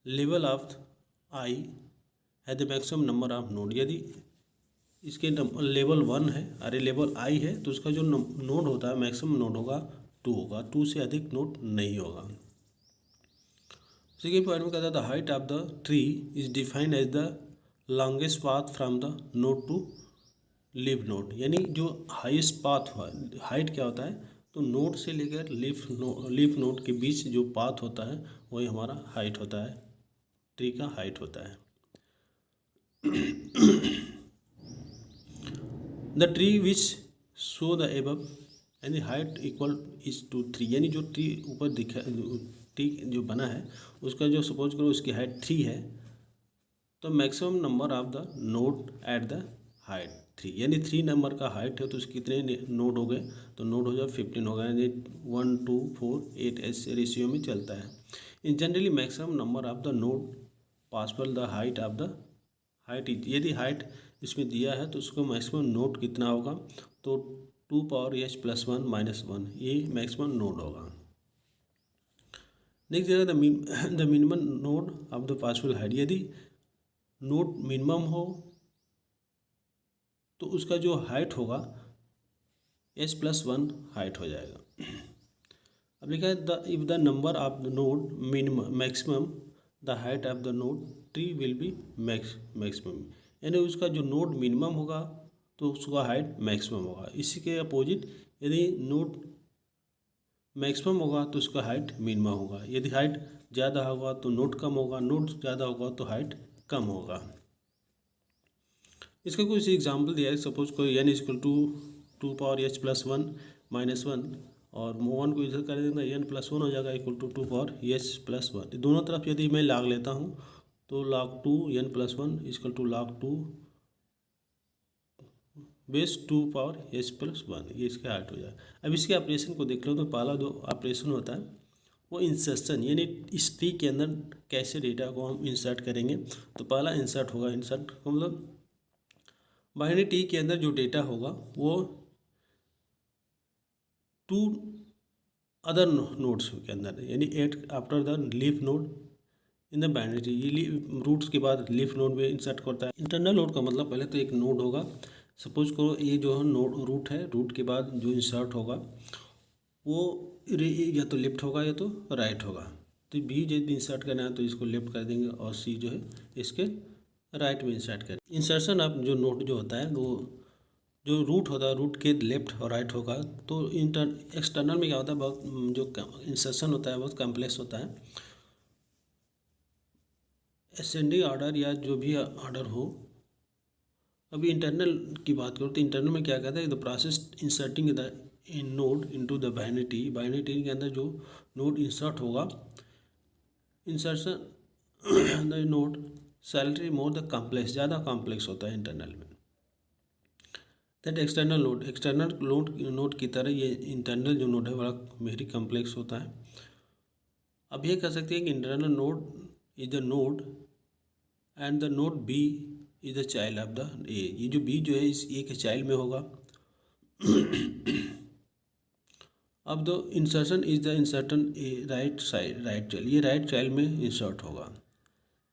लेवल ऑफ आई है the maximum number of node. यदि इसके लेवल 1 है, अरे लेवल आई है, तो उसका जो नोड होता है मैक्सिमम नोड होगा 2 होगा, 2 से अधिक नोड नहीं होगा। सेकेंड पॉइंट में कहता है the height of the tree is defined as the longest path from the node to leaf node. यानी जो हाईएस्ट पाथ हुआ, हाइट क्या होता है? तो नोड से लेकर लीफ नोड के बीच जो पाथ होता है वही हमारा हाइट होता है, ट्री का हाइट होता है। The tree which show the above यानी हाइट इक्वल इज टू 3, यानी जो ट्री ऊपर दिखा, ट्री जो बना है उसका जो सपोज करो उसकी हाइट 3 है, तो maximum number of the node at the height 3, यानी 3 नंबर का हाइट है तो उसके कितने नोड हो गए? तो नोड हो जाए 15 हो गए, यानी 1 2 4 8 ऐसे रेशियो में चलता है। इन generally maximum number of the node possible the height of the height, यदि हाइट इसमें दिया है तो उसको मैक्सिमम नोड कितना होगा? तो 2 पावर एच प्लस 1 माइनस 1, ये मैक्सिमम नोड होगा। नेक्स्ट जगह the minimum node of the possible height. यदि नोड मिनिमम हो तो उसका जो हाइट होगा एच प्लस 1 हाइट हो जाएगा। अब लिखा है if the number of the node minimum maximum the height of the node tree will be maximum, यानी उसका जो नोड मिनिमम होगा तो उसका हाइट मैक्सिमम होगा। इसी के अपोजिट यदि नोड मैक्सिमम होगा तो उसका हाइट मिनिमम होगा। यदि हाइट ज़्यादा होगा तो नोड कम होगा, नोड ज़्यादा होगा तो हाइट कम होगा। इसका कुछ एग्जाम्पल दिया है, सपोज कोई n equal to 2 power H plus 1 minus 1 और 1 को इधर कर देंगे n प्लस 1 हो जाएगा equal to 2 power H plus 1। दोनों तरफ यदि मैं लॉग लेता हूँ तो log 2 n plus 1 equal to log 2 base 2 power H plus 1, ये इसका हाइट हो जाए। अब इसके ऑपरेशन को देख लो तो पहला जो ऑपरेशन होता है वो इंसर्शन, यानी इस ट्री के अंदर कैसे डेटा को हम इंसर्ट करेंगे। तो पहला इंसर्ट होगा, इंसर्ट मतलब बाइनरी ट्री के अंदर जो डेटा होगा वो 2 अदर नोड्स के अंदर, यानी 8 after the leaf node in the binary tree. ये रूट्स के बाद लीफ नोड में इंसर्ट करता है। इंटरनल नोड का मतलब पहले तो एक नोड होगा, सपोज करो ये जो है नोड रूट है, रूट के बाद जो इंसर्ट होगा वो या तो लेफ्ट होगा या तो राइट होगा। तो बी यदि इंसर्ट करना है तो इसको लेफ्ट कर देंगे और सी जो है इसके राइट में इंसर्ट करें। इंसर्शन ऑफ जो नोड जो होता है वो जो रूट होता है रूट के लेफ्ट और राइट होगा। तो एक्सटर्नल में क्या होता है, बहुत जो इंसर्शन होता है बहुत कॉम्प्लेक्स होता है। असेंडिंग ऑर्डर या जो भी ऑर्डर हो। अभी इंटरनल की बात करो तो इंटरनल में क्या कहता है, the process inserting the in node into the binary tree. Binary tree के अंदर जो नोड इंसर्ट होगा, insertion the node salary more the complex, ज़्यादा कॉम्प्लेक्स होता है इंटरनल में। दैट एक्सटर्नल नोड की तरह ये इंटरनल जो नोड है बड़ा वेरी कॉम्प्लेक्स होता है। अब ये कह सकते हैं कि internal node is the node and the node B is the child of the A. ये जो बी जो है इस ए के चाइल्ड में होगा। अब the insertion is the insertion a right side, right child, ये राइट चाइल्ड में इंसर्ट होगा।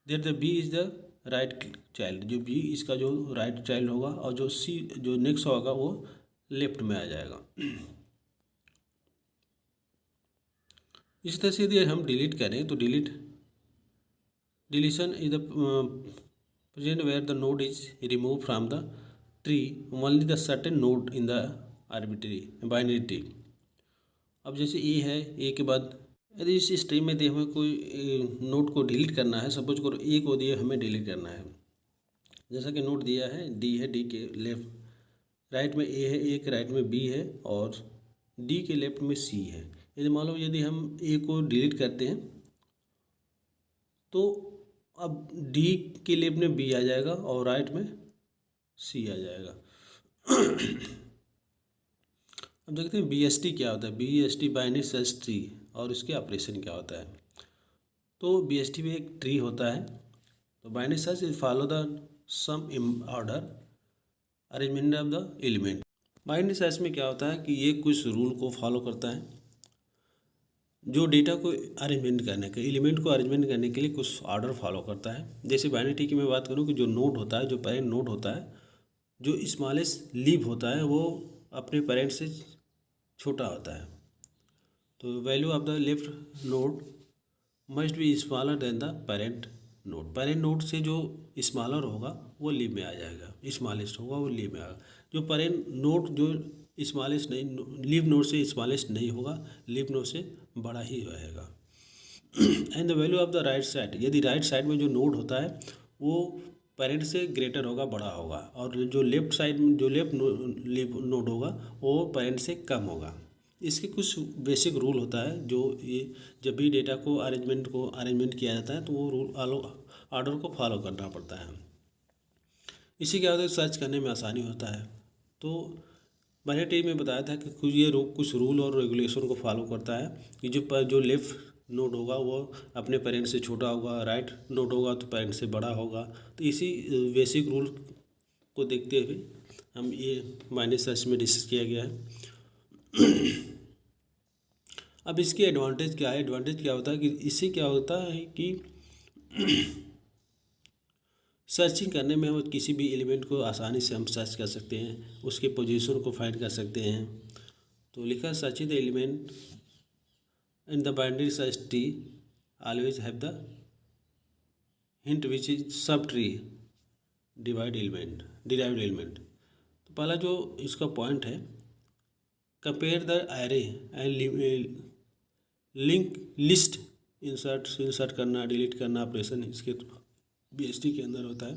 There the B is the right child, जो बी इसका जो राइट चाइल्ड होगा और जो सी जो नेक्स्ट होगा वो लेफ्ट में आ जाएगा। इस तरह से यदि हम डिलीट करें तो deletion is the present where the node is remove from the tree only the certain node in the arbitrary binary tree. अब जैसे ए है, ए के बाद यदि इस स्ट्रीम में हमें कोई नोट को डिलीट करना है, सपोज करो ए को दिए हमें डिलीट करना है, जैसा कि नोट दिया है डी के लेफ्ट राइट में ए है, ए के राइट में बी है और डी के लेफ्ट में सी है। यदि मान लो यदि हम ए को डिलीट करते हैं तो अब डी के लेफ्ट में बी आ जाएगा और राइट में सी आ जाएगा। अब देखते हैं BST क्या होता है। BST बाइनरी सर्च ट्री और इसके ऑपरेशन क्या होता है। तो BST में एक ट्री होता है। तो binary search is follow the some order arrangement of the element. Binary search में क्या होता है कि ये कुछ रूल को फॉलो करता है जो डेटा को अरेंजमेंट करने के एलिमेंट को अरेंजमेंट करने के लिए कुछ ऑर्डर फॉलो करता है। जैसे बाइनरी ट्री की मैं बात करूँ कि जो नोड होता है, जो पेरेंट नोड होता है, जो स्मॉलेस्ट लीव होता है वो अपने पेरेंट से छोटा होता है। तो value of the left node must be smaller than the parent node. Parent node से जो स्मॉलर होगा वो लीव में आ जाएगा, स्मॉलेस्ट होगा वो लीव में आएगा। जो पेरेंट नोड जो स्मॉलेस्ट नहीं, लीव नोड से स्मॉलेस्ट नहीं होगा, लीव नोड से बड़ा ही रहेगा। And the value of the right side, यदि राइट साइड में जो नोड होता है वो पेरेंट से ग्रेटर होगा, बड़ा होगा, और जो लेफ्ट साइड में जो लेफ्ट नोड होगा वो पेरेंट से कम होगा। इसके कुछ बेसिक रूल होता है जो ये जब भी डेटा को अरेंजमेंट किया जाता है तो वो रूल ऑर्डर को फॉलो करना पड़ता है। इसी के बाद सर्च करने में आसानी होता है। तो बाइनरी ट्री में बताया था कि कुछ रूल और रेगुलेशन को फॉलो करता है कि जो लेफ्ट नोड होगा वो अपने पेरेंट से छोटा होगा, राइट नोड होगा तो पेरेंट से बड़ा होगा। तो इसी बेसिक रूल को देखते हुए हम ये बाइनरी सर्च में डिस्कस किया गया है। अब इसकी एडवांटेज क्या है। एडवांटेज क्या होता है कि इससे क्या होता है कि सर्चिंग करने में हम किसी भी एलिमेंट को आसानी से हम सर्च कर सकते हैं, उसके पोजीशन को फाइंड कर सकते हैं। तो लिखा searching the element in the binary search tree always have the hint which is sub tree derived element. तो पहला जो इसका पॉइंट है, compare the array and link list insert करना, डिलीट करना ऑपरेशन इसके BST के अंदर होता है।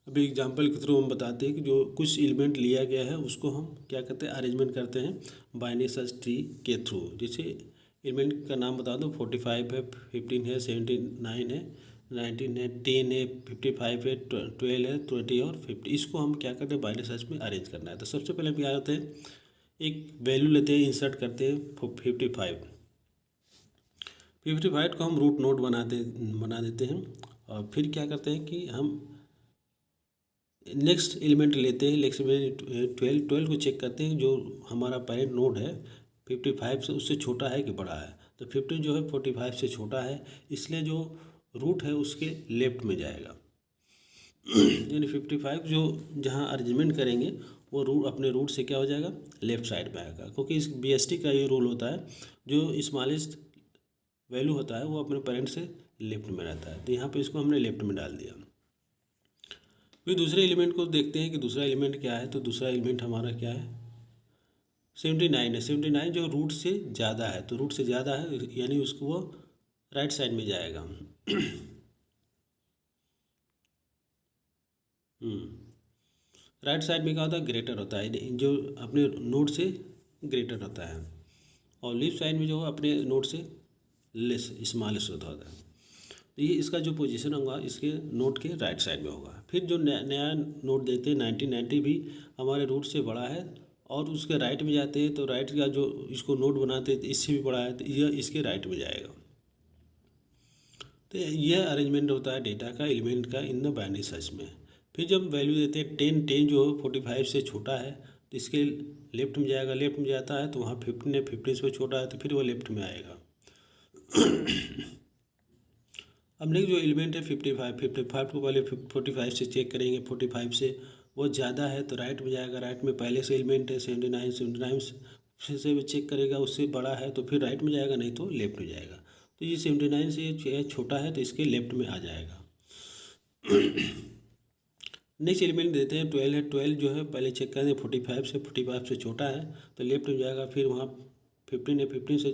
अभी एग्जांपल के थ्रू हम बताते हैं कि जो कुछ एलिमेंट लिया गया है उसको हम क्या करते हैं, अरेंजमेंट करते हैं बाइनरी सर्च ट्री के थ्रू। जैसे एलिमेंट का नाम बता दो, 45 है, 15 है, 79 है, 19 है, 10 है, 55 है, 12 है, 20 और 50। इसको हम क्या करते हैं, बाइनरी सर्च में अरेंज करना है। तो सबसे पहले हम क्या करते हैं, एक वैल्यू लेते हैं, इंसर्ट करते हैं 55 को हम रूट नोड बना देते हैं। और फिर क्या करते हैं कि हम नेक्स्ट एलिमेंट लेते हैं, नेक्स्ट एलिमेंट 12 को चेक करते हैं जो हमारा पेरेंट नोड है 55 से उससे छोटा है कि बड़ा है। तो 15 जो है 45 से छोटा है, इसलिए जो रूट है उसके लेफ्ट में जाएगा। यानी 55 जो जहाँ अरेंजमेंट करेंगे वो रूट अपने रूट से क्या हो जाएगा, लेफ्ट साइड में आएगा। क्योंकि इस BST का ये रूल होता है, जो स्मॉलेस्ट वैल्यू होता है वो अपने पेरेंट से लेफ्ट में रहता है। तो यहाँ पे इसको हमने लेफ्ट में डाल दिया। फिर दूसरे एलिमेंट को देखते हैं कि दूसरा एलिमेंट क्या है। तो दूसरा एलिमेंट हमारा क्या है, 79 है। 79 जो रूट से ज़्यादा है, तो रूट से ज़्यादा है यानी उसको वो राइट साइड में जाएगा। राइट साइड में क्या होता है, ग्रेटर होता है, जो अपने नोड से ग्रेटर होता है। और लेफ्ट साइड में जो है अपने नोड से लेस स्मॉलेस्ट होता है। तो ये इसका जो पोजीशन होगा इसके नोड के राइट साइड में होगा। फिर जो नया नोड देते हैं 90 भी हमारे रूट से बड़ा है और उसके राइट में जाते हैं, तो राइट का जो इसको नोड बनाते हैं तो इससे भी बड़ा है, तो यह इसके राइट में जाएगा। तो यह अरेंजमेंट होता है डेटा का, एलिमेंट का इन द बाइनरी सर्च में। फिर जब वैल्यू देते हैं 10 जो 45 से छोटा है तो इसके लेफ्ट में जाएगा, लेफ्ट में जाता है तो वहाँ 15 है, 15 से छोटा है तो फिर वो लेफ्ट में आएगा। अब नेक्स्ट जो एलिमेंट है 55 को पहले 45 से चेक करेंगे, 45 से वो ज़्यादा है तो राइट में जाएगा। राइट में पहले से एलिमेंट है 79 से भी चेक करेगा, उससे बड़ा है तो फिर राइट में जाएगा, नहीं तो लेफ्ट में जाएगा। तो ये 79 से छोटा है तो इसके लेफ्ट में आ जाएगा। नेक्स्ट एलिमेंट देते हैं 12 है। 12 जो है पहले चेक करेंगे 45 से छोटा है तो लेफ्ट में जाएगा, फिर वहाँ 15 है, 15 से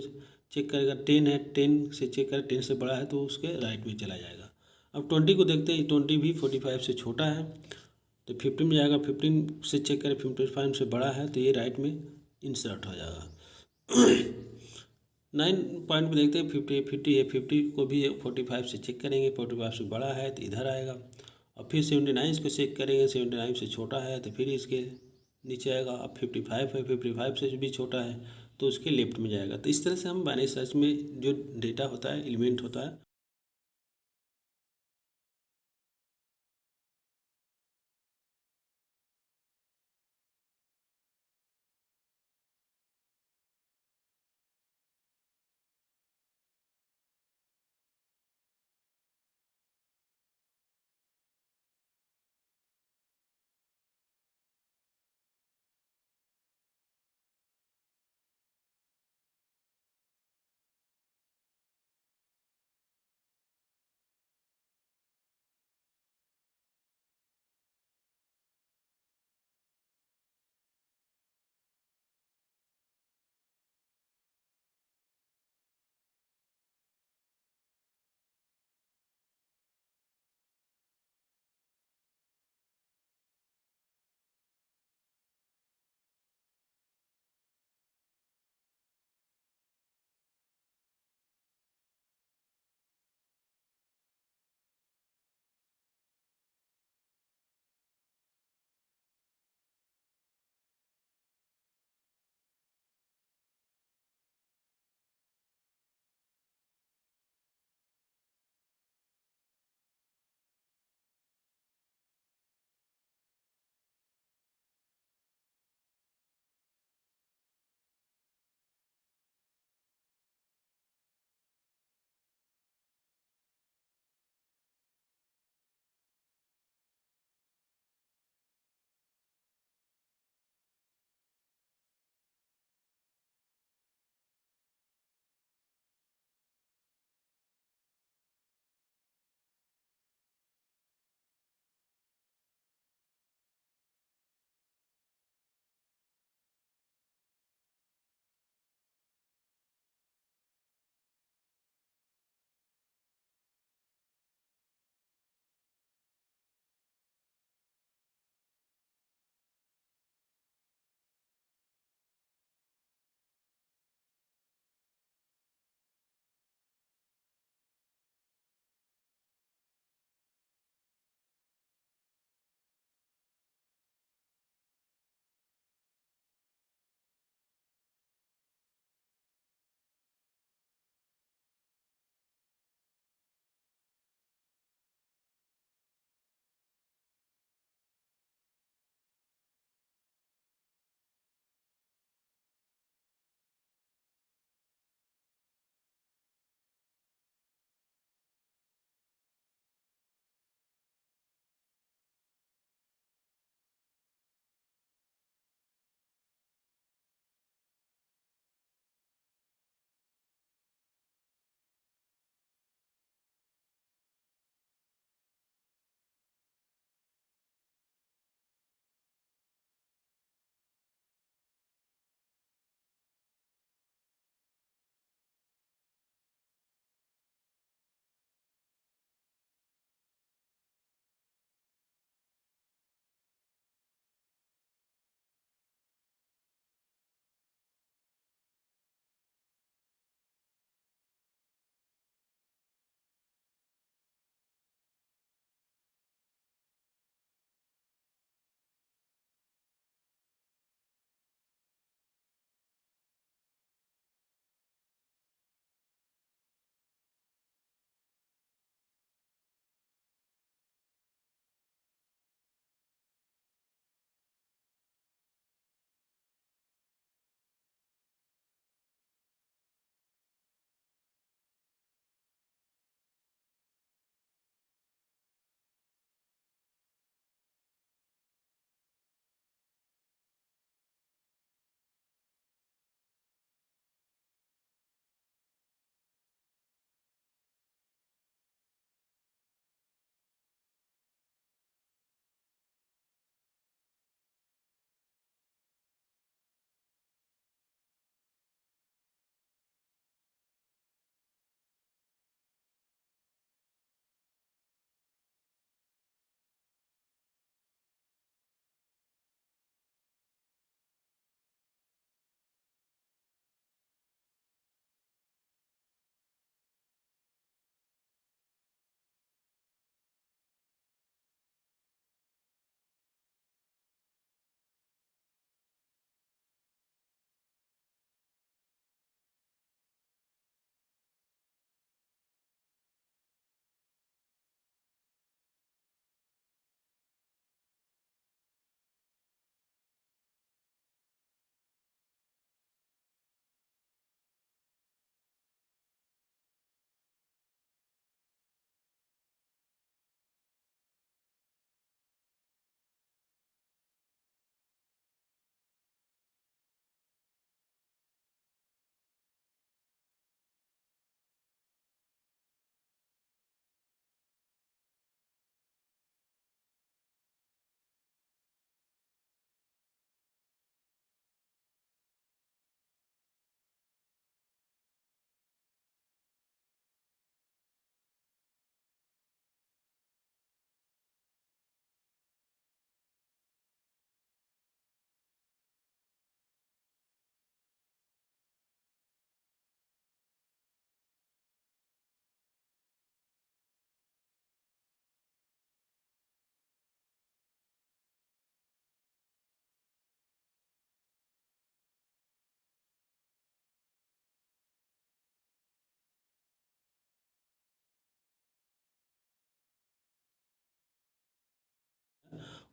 चेक करेगा, 10 है, 10 से चेक करेगा, 10 से बड़ा है तो उसके राइट में चला जाएगा। अब 20 को देखते हैं, 20 भी 45 से छोटा है तो 15 में जाएगा, 15 से चेक करें, 55 से बड़ा है तो ये राइट में इंसर्ट हो जाएगा। 9 पॉइंट में देखते हैं, 50 है, 50 को भी 45 से चेक करेंगे, 45 से बड़ा है तो इधर आएगा। और फिर 79 को चेक करेंगे, 79 से छोटा है तो फिर इसके नीचे आएगा। अब 55 है, 55 से भी छोटा है तो उसके लेफ्ट में जाएगा। तो इस तरह से हम बाइनरी सर्च में जो डेटा होता है, एलिमेंट होता है,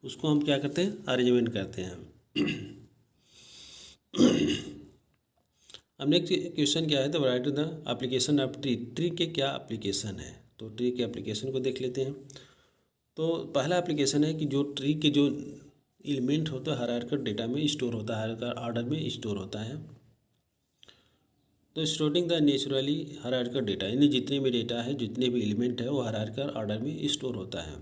उसको हम क्या करते हैं, अरेंजमेंट करते हैं। अब नेक्स्ट क्वेश्चन क्या है, तो right the application of tree. Tree के क्या एप्लीकेशन है, तो ट्री के एप्लीकेशन को देख लेते हैं। तो पहला एप्लीकेशन है कि जो ट्री के जो एलिमेंट होता है हायरार्किकल डेटा में स्टोर होता है, हायरार्किकल ऑर्डर में स्टोर होता है। तो storing the naturally hierarchical data, यानी जितने भी डेटा है, जितने भी एलिमेंट है, वो हायरार्किकल ऑर्डर में स्टोर होता है।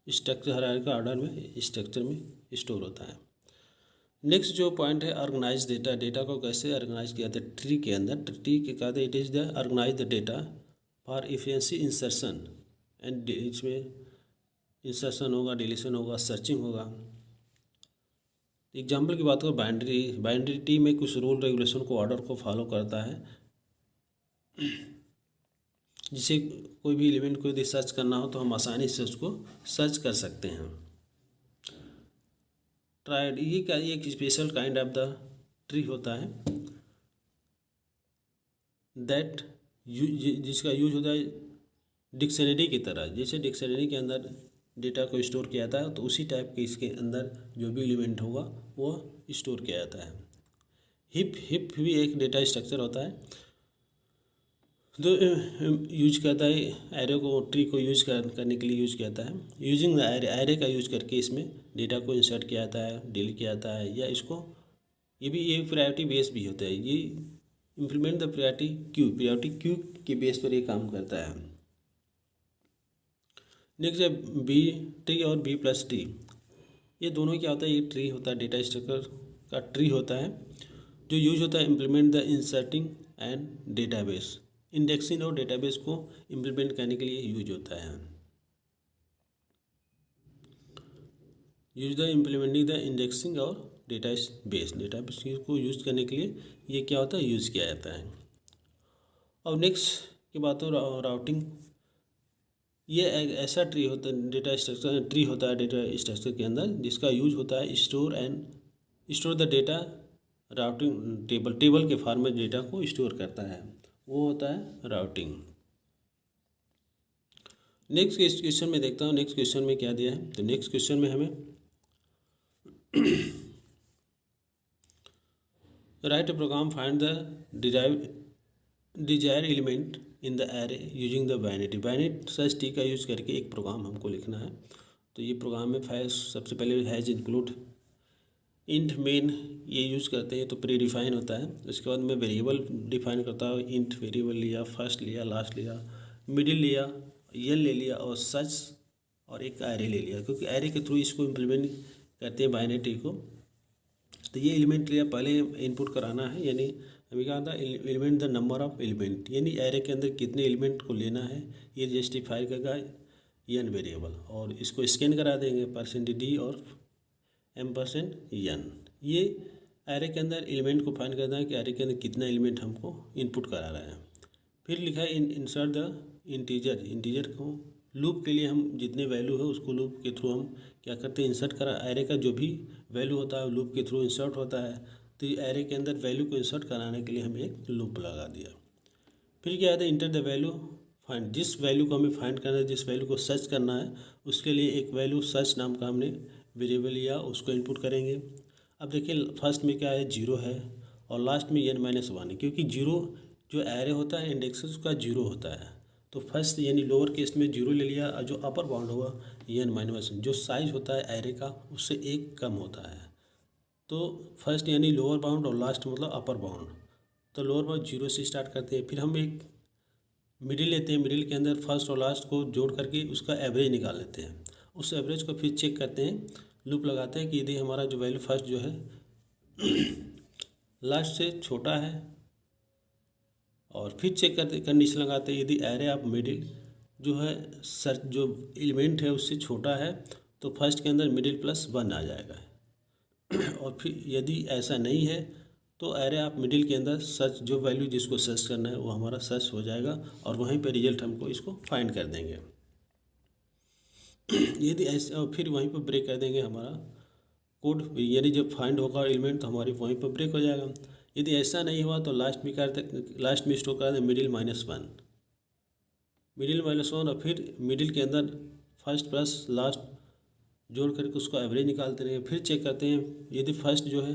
स्ट्रक्चर हायरार्किकल ऑर्डर में स्ट्रक्चर में स्टोर होता है। नेक्स्ट जो पॉइंट है, ऑर्गेनाइज डेटा। डेटा को कैसे ऑर्गेनाइज किया जाता है ट्री के अंदर। ट्री के कहते हैं it is the organize the data for efficiency insertion and, इसमें इंसर्शन होगा, डिलीशन होगा, सर्चिंग होगा। एग्जाम्पल की बात करो, बाइनरी। बाइनरी ट्री में कुछ रूल रेगुलेशन को, ऑर्डर को फॉलो करता है, जिसे कोई भी एलिमेंट को यदि सर्च करना हो तो हम आसानी से उसको सर्च कर सकते हैं। ट्राइड, ये क्या, ये एक special kind of the tree होता है दैट जिसका यूज होता है डिक्शनरी की तरह। जैसे डिक्शनरी के अंदर डेटा को स्टोर किया जाता है, तो उसी टाइप के इसके अंदर जो भी एलिमेंट होगा वो स्टोर किया जाता है। हिप भी एक डेटा स्ट्रक्चर होता है जो यूज करता है एरे को, ट्री को यूज करने के लिए यूज किया जाता है। यूजिंग द एरे का यूज करके इसमें डेटा को इंसर्ट किया जाता है, डिलीट किया जाता है, या इसको ये प्रायोरिटी बेस भी होता है। ये इम्प्लीमेंट द प्रायोरिटी क्यू के बेस पर ये काम करता है। नेक्स्ट है बी ट्री और बी प्लस ट्री। ये दोनों क्या होता है, ये ट्री होता है, डेटा स्ट्रक्चर का ट्री होता है, जो यूज होता है implement the inserting and database. Indexing और डेटाबेस को इम्प्लीमेंट करने के लिए यूज होता है। Use the implementing the indexing और डेटाबेस को यूज करने के लिए ये क्या होता है, यूज किया जाता है। और नेक्स्ट की बात हो राउटिंग। ये एक ऐसा ट्री होता है, डेटा स्ट्रक्चर ट्री होता है डेटा स्ट्रक्चर के अंदर, जिसका यूज होता है store the data. Routing table के फॉर्म में डेटा को स्टोर करता है, वो होता है राउटिंग। नेक्स्ट क्वेश्चन में देखता हूँ, नेक्स्ट क्वेश्चन में क्या दिया है। तो नेक्स्ट क्वेश्चन में हमें write program find the desire element in the array using the binary. Binary search tree का यूज करके एक प्रोग्राम हमको लिखना है। तो ये प्रोग्राम में सबसे पहले हैज इंक्लूड इंट मेन, ये यूज़ करते हैं, तो प्री डिफाइन होता है। उसके बाद मैं वेरिएबल डिफाइन करता हूँ, इंट वेरिएबल लिया, फर्स्ट लिया, लास्ट लिया, मिडिल लिया, यल ले लिया, और सच और एक एरे ले लिया, क्योंकि एरे के थ्रू इसको इम्प्लीमेंट करते हैं बाइनरी ट्री को। तो ये एलिमेंट लिया, पहले इनपुट कराना है, यानी अभी कहा था element the number of element, यानी एरे के अंदर कितने एलिमेंट को लेना है, ये जस्टिफाई करेगा एन वेरिएबल, और इसको स्कैन करा देंगे %d और %n। ये एरे के अंदर एलिमेंट को फाइंड करना है कि एरे के अंदर कितना एलिमेंट हमको इनपुट करा रहा है। फिर लिखा है इंसर्ट द इंटीजर को लूप के लिए हम जितने वैल्यू है उसको लूप के थ्रू हम क्या करते हैं, इंसर्ट करा। एरे का जो भी वैल्यू होता है लूप के थ्रू इंसर्ट होता है, तो एरे के अंदर वैल्यू को इंसर्ट कराने के लिए हम एक लूप लगा दिया। फिर क्या है, इंटर द वैल्यू फाइंड, जिस वैल्यू को हमें फाइंड करना है, जिस वैल्यू को सर्च करना है, उसके लिए एक वैल्यू सर्च नाम का हमने वेरिएबल लिया, उसको इनपुट करेंगे। अब देखिए फर्स्ट में क्या है, 0 है, और लास्ट में n-1 है, क्योंकि 0 जो एरे होता है इंडेक्स उसका 0 होता है। तो फर्स्ट यानी लोअर केस में 0 ले लिया, और जो अपर बाउंड होगा n-1, जो साइज होता है एरे का उससे 1 कम होता है। तो फर्स्ट यानी लोअर बाउंड और लास्ट मतलब अपर बाउंड। तो लोअर बाउंड 0 से स्टार्ट करते हैं, फिर हम एक मिडिल लेते हैं, मिडिल के अंदर फर्स्ट और लास्ट को जोड़ करके उसका एवरेज निकाल लेते हैं। उस एवरेज को फिर चेक करते हैं, लूप लगाते हैं कि यदि हमारा जो वैल्यू फर्स्ट जो है लास्ट से छोटा है, और फिर चेक करते कंडीशन लगाते हैं यदि एरे ऑफ मिडिल जो है सर्च जो एलिमेंट है उससे छोटा है, तो फर्स्ट के अंदर मिडिल +1 आ जाएगा। और फिर यदि ऐसा नहीं है तो एरे ऑफ मिडिल के अंदर सर्च जो वैल्यू जिसको सर्च करना है वो हमारा सर्च हो जाएगा, और वहीं पे रिजल्ट हमको इसको फाइंड कर देंगे। यदि ऐसे, और फिर वहीं पर ब्रेक कर देंगे हमारा कोड, यानी जब फाइंड होगा एलिमेंट तो हमारी वहीं पर ब्रेक हो जाएगा। यदि ऐसा नहीं हुआ तो लास्ट में स्टोर करा दें मिडिल -1, मिडिल -1 और फिर मिडिल के अंदर फर्स्ट प्लस लास्ट जोड़ करके उसको एवरेज निकालते रहेंगे। फिर चेक करते हैं यदि फर्स्ट जो है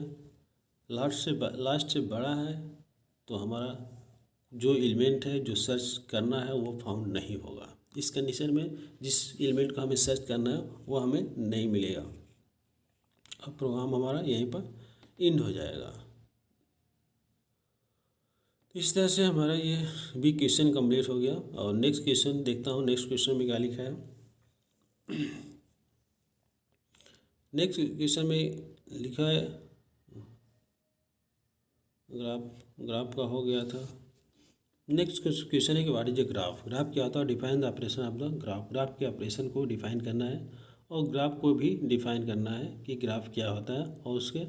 लास्ट से बड़ा है तो हमारा जो एलिमेंट है जो सर्च करना है वो फाउंड नहीं होगा। इस कंडीशन में जिस एलिमेंट को हमें सर्च करना है वो हमें नहीं मिलेगा। अब प्रोग्राम हमारा यहीं पर एंड हो जाएगा। इस तरह से हमारा ये भी क्वेश्चन कंप्लीट हो गया। और नेक्स्ट क्वेश्चन देखता हूँ, नेक्स्ट क्वेश्चन में क्या लिखा है। नेक्स्ट क्वेश्चन में लिखा है ग्राफ का हो गया था। नेक्स्ट क्वेश्चन है कि what is a graph. Graph क्या होता है? Define the operation of the graph. Graph के ऑपरेशन को डिफाइन करना है और ग्राफ को भी डिफाइन करना है कि ग्राफ क्या होता है और उसके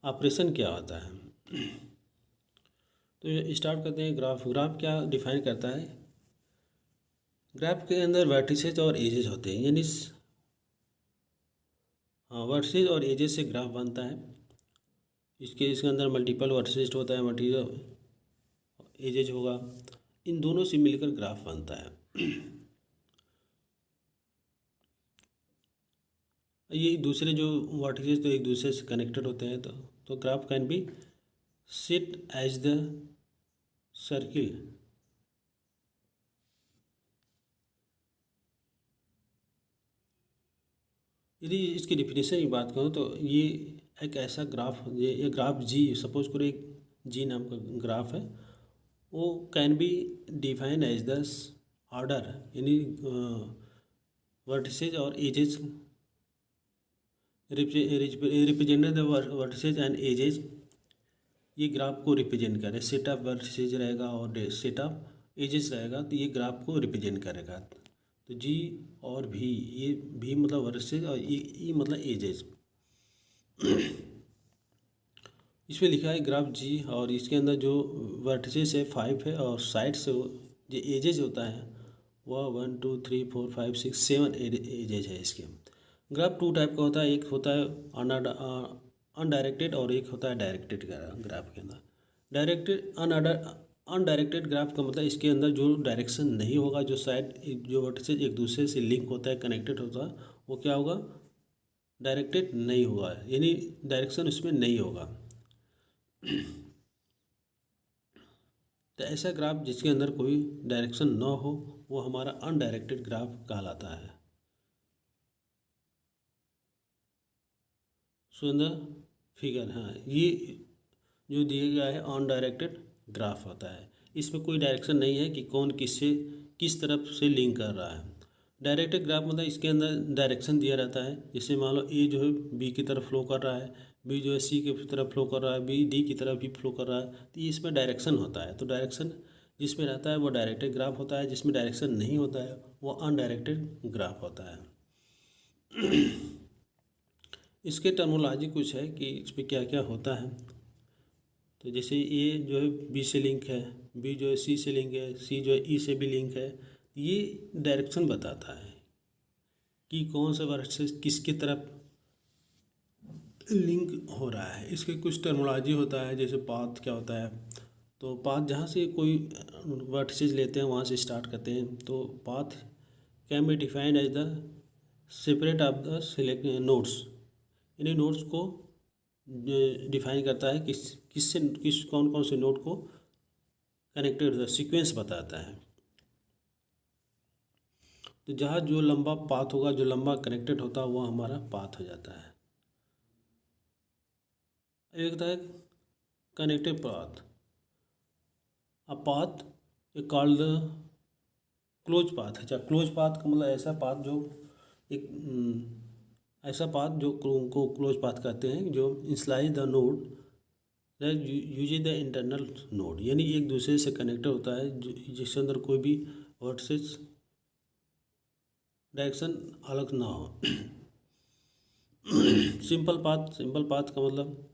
ऑपरेशन क्या होता है। तो स्टार्ट करते हैं। ग्राफ क्या डिफाइन करता है? ग्राफ के अंदर वर्टिसेज और एजेस होते हैं, यानी वर्टिसेज और एजेस से ग्राफ बनता है। इसके अंदर मल्टीपल वर्टिसेज होता है, मल्टीपल एजेज होगा, इन दोनों से मिलकर ग्राफ बनता है। ये दूसरे जो वर्टिसेज तो एक दूसरे से कनेक्टेड होते हैं, तो graph can be set as the circle. यदि इसकी डिफिनेशन की बात करूँ तो ये एक ऐसा ग्राफ, ये ग्राफ जी, सपोज करो एक जी नाम का ग्राफ है, वो can be define as the order, यानी वर्टिसेज और edges represent the vertices and edges. ये ग्राफ को रिप्रेजेंट करे, सेट ऑफ वर्टिसेज रहेगा और सेट ऑफ एजेस रहेगा, तो ये ग्राफ को रिप्रेजेंट करेगा। तो जी और भी, ये भी मतलब वर्टिसेज और ई मतलब एजेज। इसमें लिखा है ग्राफ जी, और इसके अंदर जो वर्टिसेज है 5 है और साइड से जो एजेज होता है वह 1 2 3 4 5 6 7 एजेज है इसके। ग्राफ 2 टाइप का होता है, एक होता है अनडायरेक्टेड और एक होता है डायरेक्टेड ग्राफ के अंदर। अनडायरेक्टेड ग्राफ का मतलब इसके अंदर जो डायरेक्शन नहीं होगा, जो साइड जो वर्टिसेज एक दूसरे से लिंक होता है, कनेक्टेड होता है, वो क्या होगा? डायरेक्टेड नहीं होगा, यानी डायरेक्शन उसमें नहीं होगा। तो ऐसा ग्राफ जिसके अंदर कोई डायरेक्शन ना हो वो हमारा अनडायरेक्टेड ग्राफ कहलाता है। सो द फिगर, हाँ, ये जो दिया गया है अनडायरेक्टेड ग्राफ होता है। इसमें कोई डायरेक्शन नहीं है कि कौन किस तरफ से लिंक कर रहा है। डायरेक्टेड ग्राफ मतलब इसके अंदर डायरेक्शन दिया रहता है। जैसे मान लो ए जो है बी की तरफ फ्लो कर रहा है, बी जो है सी की तरफ फ्लो कर रहा है, बी डी की तरफ भी फ्लो कर रहा है, तो ये इसमें डायरेक्शन होता है। तो डायरेक्शन जिसमें रहता है वो डायरेक्टेड ग्राफ होता है, जिसमें डायरेक्शन नहीं होता है वो अनडायरेक्टेड ग्राफ होता है। इसके टर्मोलॉजी कुछ है कि इस पर क्या क्या होता है। तो जैसे ए जो है बी से लिंक है, बी जो है सी से लिंक है, सी जो है ई से भी लिंक है, ये डायरेक्शन बताता है कि कौन सा वर्टिसेस किसकी तरफ लिंक हो रहा है। इसके कुछ टर्मोलॉजी होता है, जैसे पाथ क्या होता है। तो पाथ जहाँ से कोई वर्टिसेस लेते हैं वहाँ से स्टार्ट करते हैं, तो path can be defined as the separate of the select nodes, यानी नोड्स को डिफाइन करता है किस कौन कौन से नोड को कनेक्टेड सीक्वेंस बताता है। तो जहाँ जो लंबा पाथ होगा, जो लंबा कनेक्टेड होता है वो हमारा पाथ हो जाता है। एक होता है connected path. A path A called the close path है। क्लोज पाथ का मतलब ऐसा पाथ जो एक ऐसा पाथ जो को क्लोज पाथ कहते हैं, जो इंस्लाइज the node use the internal node, यानी एक दूसरे से कनेक्टेड होता है जिसके अंदर कोई भी वर्टिसेस डायरेक्शन अलग ना हो। सिंपल पाथ का मतलब,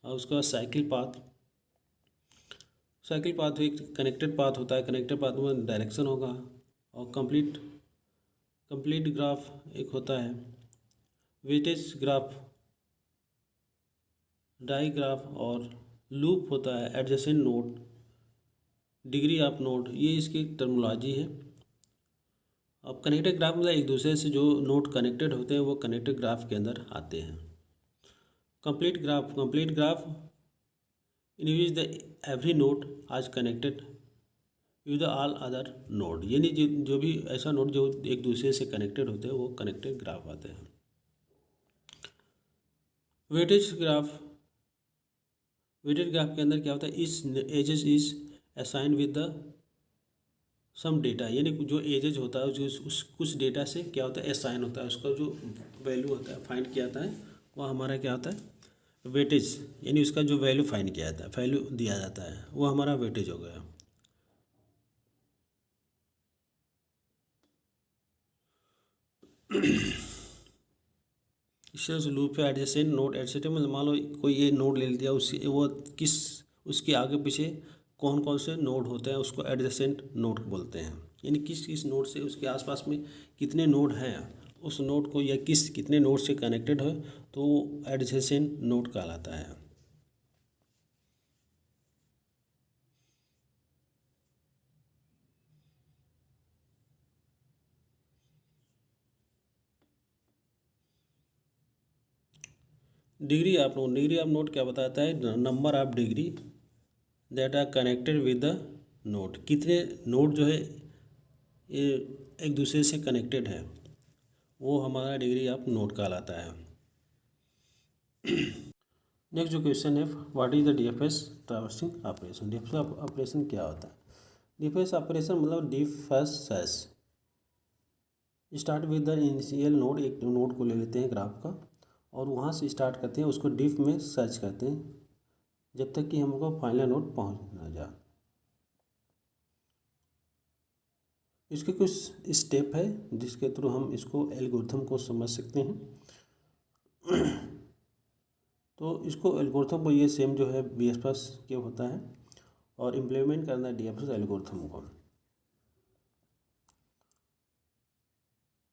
और उसके बाद साइकिल पाथ एक कनेक्टेड पाथ होता है। कनेक्टेड पाथ में डायरेक्शन होगा। और कंप्लीट ग्राफ एक होता है। वेटेज ग्राफ, डाई ग्राफ और लूप होता है, adjacent node, degree of node, ये इसकी टर्मिनोलॉजी है। अब कनेक्टेड ग्राफ मतलब एक दूसरे से जो नोड कनेक्टेड होते हैं वो कनेक्टेड ग्राफ के अंदर आते हैं। Complete graph in which the every node is connected with the all other node, यानी जो भी ऐसा नोड जो एक दूसरे से कनेक्टेड होते हैं वो कनेक्टेड ग्राफ आते हैं। वेटेज ग्राफ के अंदर क्या होता है, इस edges is assign with the some data, यानी जो एजेज होता है जो उस कुछ डेटा से क्या होता है असाइन होता है, उसका जो वैल्यू होता है फाइंड किया जाता है वह हमारा क्या होता है वेटेज, यानी उसका जो वैल्यू फाइंड किया जाता है, वैल्यू दिया जाता है वो हमारा वेटेज हो गया। इससे लूप है एडजेसेंट नोड एटसेट्रा, मतलब मान लो कोई ये नोड ले लिया, उससे वो किस उसके आगे पीछे कौन कौन से नोड होते हैं उसको एडजेसेंट नोड बोलते हैं, यानी किस किस नोड से उसके आसपास में कितने नोड हैं उस नोड को या कितने नोड से कनेक्टेड है तो वो एडजेसेंट नोड कहलाता है। डिग्री ऑफ नोड क्या बताता है, number of degree that are connected with the node, कितने नोड जो है ये एक दूसरे से कनेक्टेड है वो हमारा डिग्री ऑफ नोड कहलाता है। नेक्स्ट जो क्वेश्चन है, what is the DFS traversing operation, DFS operation क्या होता है। डीएफएस ऑपरेशन मतलब DFS start with the initial node, एक नोड को ले लेते हैं ग्राफ का और वहाँ से स्टार्ट करते हैं, उसको डिफ में सर्च करते हैं जब तक कि हमको फाइनल नोड पहुँच ना जाए। इसके कुछ स्टेप है जिसके थ्रू हम इसको एल्गोरिथम को समझ सकते हैं। तो इसको एल्गोरिथम को ये सेम जो है बीएफएस के होता है और इम्प्लीमेंट करना है डीएफएस एल्गोरिथम को।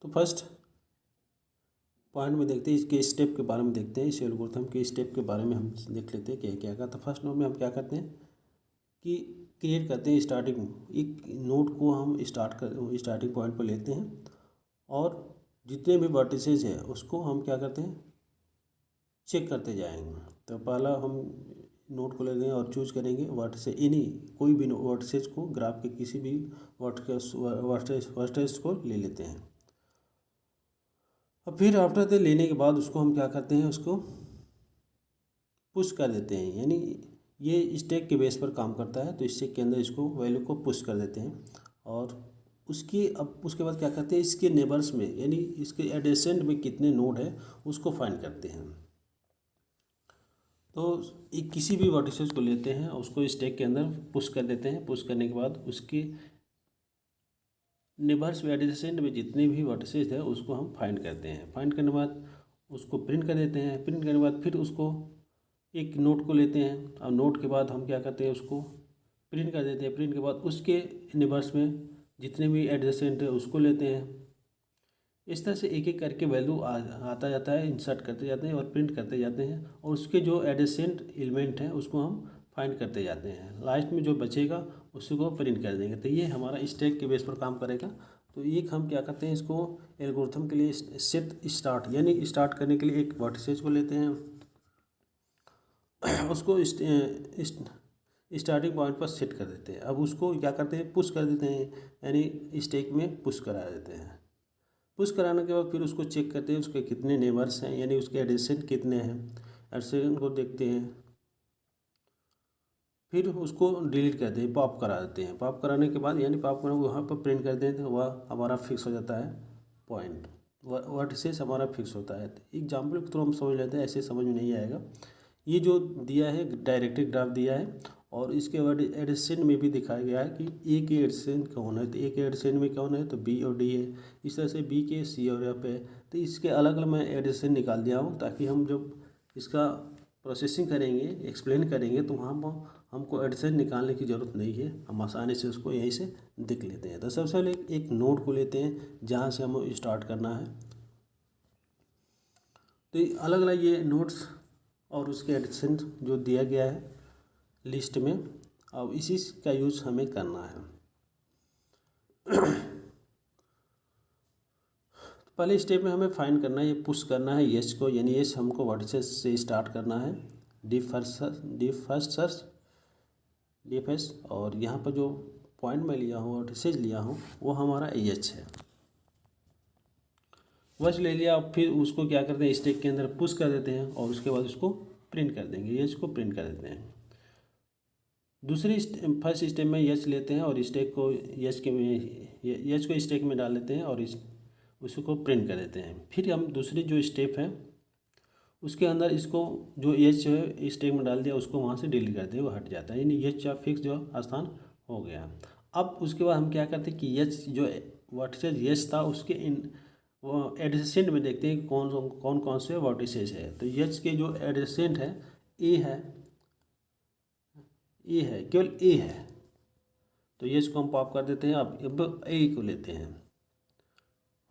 तो फर्स्ट पॉइंट में देखते हैं, इसके स्टेप के बारे में देखते हैं, इस एल्गोरिथम के स्टेप के बारे में हम देख लेते हैं क्या क्या का। तो फर्स्ट नोड में हम क्या करते हैं कि क्रिएट करते हैं स्टार्टिंग, एक नोड को हम स्टार्टिंग पॉइंट पर लेते हैं और जितने भी वर्टिसेज है उसको हम क्या करते हैं चेक करते जाएंगे। तो पहला हम नोड को लेते हैं और चूज करेंगे वर्टिसेज, कोई भी वर्टिसेज को ग्राफ के किसी भी वर्टिसेज को ले लेते हैं। अब फिर आफ्टर द लेने के बाद उसको हम क्या करते हैं उसको पुश कर देते हैं, यानी ये स्टैक के बेस पर काम करता है तो स्टैक के अंदर इसको वैल्यू को पुश कर देते हैं और उसके बाद क्या करते हैं इसके नेबर्स में यानी इसके एडजेसेंट में कितने नोड है उसको फाइंड करते हैं। तो एक किसी भी वर्टिसेस को लेते हैं उसको स्टैक के अंदर पुश कर देते हैं, पुश करने के बाद उसके नेबर्स में एडजेसेंट में जितने भी वर्टिसेस है उसको हम फाइंड करते हैं। फाइंड करने के बाद उसको प्रिंट कर देते हैं, प्रिंट करने के बाद फिर उसको एक नोट को लेते हैं और नोट के बाद हम क्या करते हैं उसको प्रिंट कर देते हैं। प्रिंट के बाद उसके नेबर्स में जितने भी एडजेसेंट है उसको लेते हैं। इस तरह से एक एक करके वैल्यू आता जाता है, इंसर्ट करते जाते हैं और प्रिंट करते जाते हैं और उसके जो एडजेसेंट एलिमेंट हैं उसको हम फाइंड करते जाते हैं। लास्ट में जो बचेगा उसी को प्रिंट कर देंगे। तो ये हमारा स्टैक के बेस पर काम करेगा। तो एक हम क्या करते हैं इसको एल्गोरिथम के लिए सेट स्टार्ट यानी स्टार्ट करने के लिए एक वर्टिसेज को लेते हैं, उसको स्टार्टिंग पॉइंट पर सेट कर देते हैं। अब उसको क्या करते हैं पुश कर देते हैं, यानी स्टैक में पुश करा देते हैं। पुश कराने के बाद फिर उसको चेक करते हैं उसके कितने नेबर्स हैं यानी उसके एडजेसेंट कितने हैं, एडजेसेंट को देखते हैं। फिर उसको डिलीट करते हैं, पॉप करा देते हैं। पॉप कराने के बाद यानी पॉप करा वहाँ पर प्रिंट कर देते हैं, वह हमारा फिक्स हो जाता है पॉइंट, वर्टिसेस हमारा फिक्स होता है। एग्जाम्पल के थ्रू हम समझ लेते हैं, ऐसे समझ में नहीं आएगा। ये जो दिया है डायरेक्टेड ग्राफ दिया है और इसके बाद एडजेसेंट में भी दिखाया गया है कि ए के एडजेसेंट कौन है, तो ए के एडजेसेंट में कौन है तो बी और डी है। इस तरह से बी के सी और एफ है। तो इसके अलग अलग मैं एडजेसेंट निकाल दिया हूँ ताकि हम जब इसका प्रोसेसिंग करेंगे एक्सप्लेन करेंगे तो वहाँ हमको एडजेसेंट निकालने की ज़रूरत नहीं है, हम आसानी से उसको यहीं से देख लेते हैं। तो सबसे पहले एक नोड को लेते हैं जहाँ से हमें स्टार्ट करना है। तो अलग अलग ये नोड्स और उसके एडजेसेंट जो दिया गया है लिस्ट में, अब इसी का यूज़ हमें करना है। पहले स्टेप में हमें फाइंड करना है, ये पुश करना है यस को, यानी यस हमको वर्टिसेस से स्टार्ट करना है, डी फर्स्ट सर्च और यहाँ पर जो पॉइंट मैं लिया हूँ वर्टिसेस लिया हूँ वो हमारा एच है। वच ले लिया, फिर उसको क्या करते हैं स्टैक के अंदर पुश कर देते हैं और उसके बाद उसको प्रिंट कर देंगे, एच को प्रिंट कर देते हैं। फर्स्ट स्टेप में एच लेते हैं और स्टैक को एच को स्टैक में डाल देते हैं और उसको प्रिंट कर देते हैं। फिर हम दूसरी जो स्टेप है उसके अंदर इसको जो एच है स्टैक में डाल दिया उसको वहाँ से डिलीट कर दिया, वो हट जाता है, यानी एच का फिक्स जो स्थान हो गया। अब उसके बाद हम क्या करते हैं कि एच जो वर्टिसेस एच था उसके वो एडजेसेंट में देखते हैं कौन कौन से वर्टिसेस है। तो एच के जो एडजेसेंट है ए है, केवल ए है, तो एच को हम पॉप कर देते हैं। अब ए को लेते हैं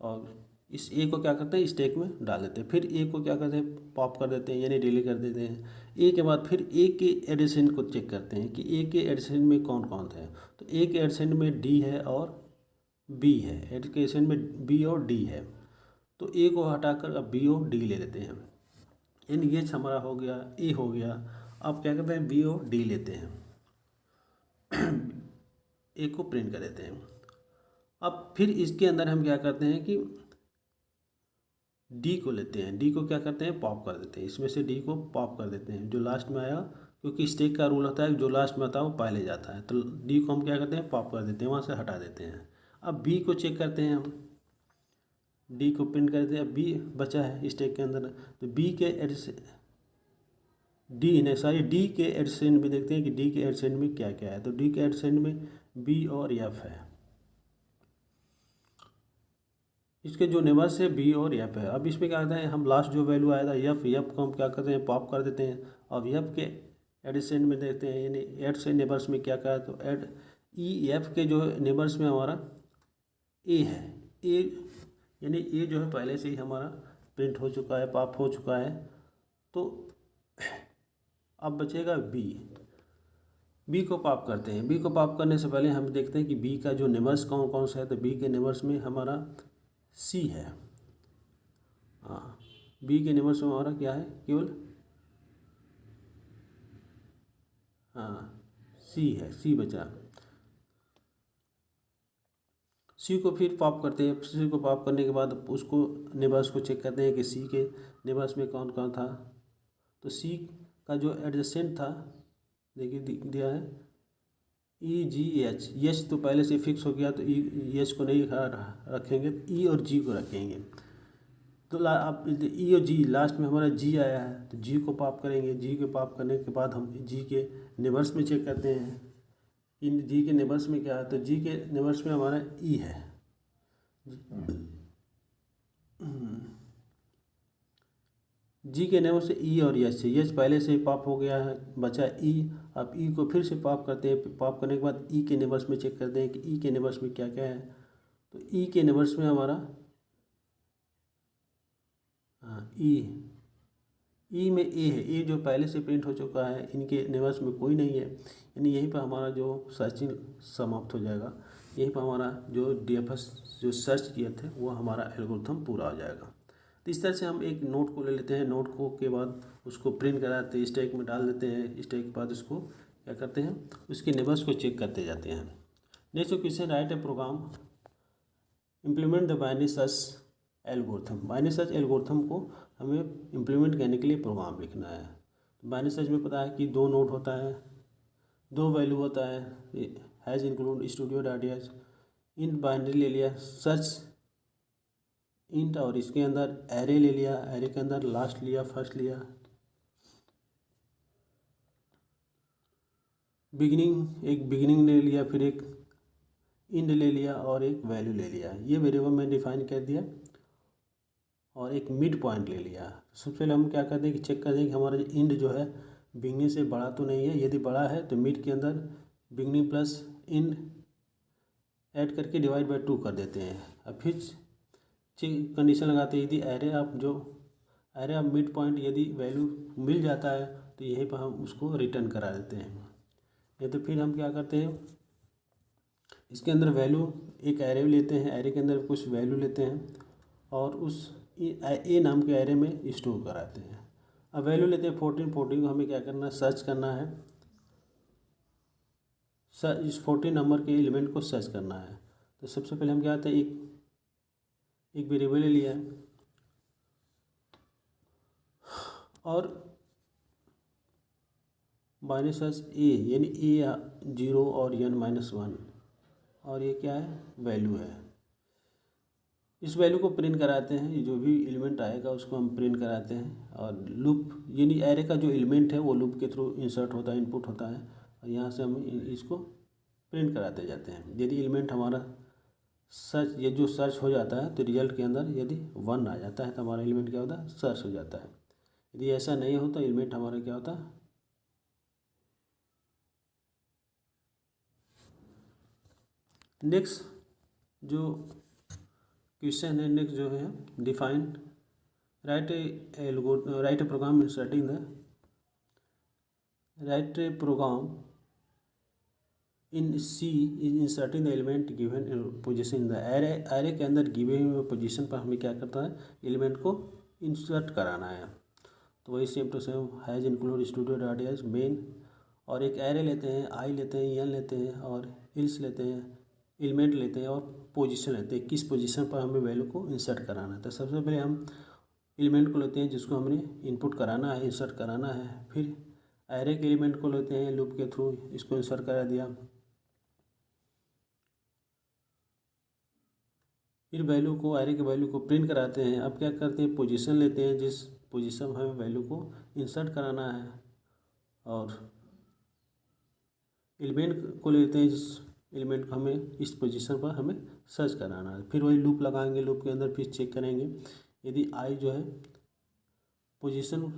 और इस ए को क्या करते हैं स्टैक में डाल देते हैं। फिर ए को क्या करते हैं पॉप कर देते हैं, यानी डिलीट कर देते हैं। ए के बाद फिर ए के एडजेसेंट को चेक करते हैं कि ए के एडजेसेंट में कौन कौन थे। तो ए के एडजेसेंट में डी है और बी है, एडजेसेंट में बी और डी है, तो ए को हटाकर अब बी और डी ले लेते हैं, यानी ये हमारा हो गया, ए हो गया। अब क्या करते हैं बी और डी लेते हैं, ए को प्रिंट कर देते हैं। अब फिर इसके अंदर हम क्या करते हैं कि डी को लेते हैं, डी को क्या करते हैं पॉप कर देते हैं, इसमें से डी को पॉप कर देते हैं जो लास्ट में आया, क्योंकि स्टैक का रूल होता है जो लास्ट में आता है वो पहले जाता है। तो डी को हम क्या करते हैं पॉप कर देते हैं, वहाँ से हटा देते हैं। अब बी को चेक करते हैं हम, डी को प्रिंट कर देते हैं। अब बी बचा है स्टैक के अंदर, तो बी के डी के एडजेसेंट में देखते हैं कि डी के एडजेसेंट में क्या क्या है। तो डी के एडजेसेंट में बी और एफ है, इसके जो नेबर्स है बी और एफ है। अब इसमें क्या करते हैं हम लास्ट जो वैल्यू आया था एफ को हम क्या करते हैं पॉप कर देते हैं। अब एफ के एडजेसेंट में देखते हैं यानी एड से नेबर्स में क्या क्या है, तो एड ई एफ के जो नेबर्स में हमारा ए है, ए यानी ए जो है पहले से ही हमारा प्रिंट हो चुका है, पॉप हो चुका है। तो अब बचेगा बी को पॉप करते हैं। बी को पॉप करने से पहले हम देखते हैं कि बी का जो नेबर्स कौन कौन सा है। तो बी के नेबर्स में हमारा सी है, हाँ बी के नेबर्स में हमारा क्या है केवल हाँ सी है, सी बचा। सी को फिर पॉप करते हैं, सी को पॉप करने के बाद उसको नेबर्स को चेक करते हैं कि सी के नेबर्स में कौन कौन था। तो सी का जो एडजेसेंट था देखिए दिया है ई जी एच, एच तो पहले से फिक्स हो गया तो ई एच को नहीं रखेंगे, ई और जी को रखेंगे। तो अब ई और जी लास्ट में हमारा जी आया है तो जी को पॉप करेंगे। जी को पॉप करने के बाद हम जी के नेबर्स में चेक करते हैं इन जी के नेबर्स में क्या है। तो जी के नेबर्स में हमारा ई है, जी के नेबर से ई और एच से, एच पहले से ही पॉप हो गया है, बचा ई। अब ई को फिर से पॉप करते हैं, पॉप करने के बाद ई के नेबर्स में चेक करते हैं कि ई के नेबर्स में क्या क्या है। तो ई के नेबर्स में हमारा हाँ ई में ए है, ए जो पहले से प्रिंट हो चुका है, इनके नेबर्स में कोई नहीं है, यानी यहीं पर हमारा जो सर्चिंग समाप्त हो जाएगा। यहीं पर हमारा जो डीएफएस जो सर्च किए थे वो हमारा एल्गोरिथम पूरा हो जाएगा। तो इस तरह से हम एक नोट को ले लेते हैं, नोट को के बाद उसको प्रिंट कराते हैं, स्टैक में डाल देते हैं, स्टैक के बाद उसको क्या करते हैं उसके नेबर्स को चेक करते जाते हैं। Next question, write a program implement the binary search algorithm. Binary search algorithm को हमें इम्प्लीमेंट करने के लिए प्रोग्राम लिखना है। बाइनरी सर्च में पता है कि 2 नोड होता है, 2 वैल्यू होता है, has include studio dot H, in binary ले लिया, सर्च इंट और इसके अंदर एरे ले लिया, एरे के अंदर लास्ट लिया, फर्स्ट लिया, एक बिगिनिंग ले लिया, फिर एक इंड ले लिया और एक वैल्यू ले लिया। ये वेरिएबल में डिफाइन कर दिया और एक मिड पॉइंट ले लिया। सबसे पहले हम क्या करते हैं कि चेक करते हैं कि हमारा इंड जो है बिगिनिंग से बड़ा तो नहीं है, यदि बड़ा है तो मिड के अंदर बिगिनिंग प्लस इंड ऐड करके डिवाइड बाय 2 कर देते हैं। अब फिर कंडीशन लगाते हैं यदि एरे ऑफ मिड पॉइंट यदि वैल्यू मिल जाता है तो यहीं पर हम उसको रिटर्न करा देते हैं। या तो फिर हम क्या करते हैं, इसके अंदर वैल्यू एक एरे लेते हैं, एरे के अंदर कुछ वैल्यू लेते हैं और उस ए नाम के एरे में स्टोर कराते हैं। अब वैल्यू लेते हैं 14 को हमें क्या करना है, सर्च करना है। इस 14 नंबर के एलिमेंट को सर्च करना है। तो सबसे पहले हम क्या करते हैं, एक वेरिएबल ले लिया है और बाइनरी सर्च ए यानी ए 0 और n -1 और ये क्या है, वैल्यू है। इस वैल्यू को प्रिंट कराते हैं, जो भी एलिमेंट आएगा उसको हम प्रिंट कराते हैं। और लूप यानी एरे का जो एलिमेंट है वो लूप के थ्रू इंसर्ट होता है, इनपुट होता है और यहाँ से हम इसको प्रिंट कराते जाते हैं। यदि एलिमेंट हमारा सर्च ये जो सर्च हो जाता है तो रिजल्ट के अंदर यदि 1 आ जाता है तो हमारा एलिमेंट क्या होता है, सर्च हो जाता है। यदि ऐसा नहीं हो तो एलिमेंट हमारा क्या होता है, नेक्स्ट जो क्वेश्चन है, नेक्स्ट जो है define write a program in C inserting the element given position in the array के अंदर गिवे हुए पोजीशन पर हमें क्या करता है, एलिमेंट को इंसर्ट कराना है। तो वही same to same has include studio dot S main और एक एरे लेते हैं, आई लेते हैं, एन लेते हैं और इल्स लेते हैं, एलिमेंट लेते हैं और पोजीशन लेते हैं, किस पोजीशन पर हमें वैल्यू को इंसर्ट कराना है। तो सबसे पहले हम एलिमेंट को लेते हैं जिसको हमने इनपुट कराना है, इंसर्ट कराना है। फिर एरे के एलिमेंट को लेते हैं, लूप के थ्रू इसको इंसर्ट करा दिया। फिर वैल्यू को, एरे के वैल्यू को प्रिंट कराते हैं। अब क्या करते हैं, पोजीशन लेते हैं जिस पोजीशन में हमें वैल्यू को इंसर्ट कराना है और एलिमेंट को लेते हैं जिस एलिमेंट को हमें इस पोजीशन पर हमें सर्च कराना है। फिर वही लूप लगाएंगे, लूप के अंदर फिर चेक करेंगे यदि आई जो है पोजीशन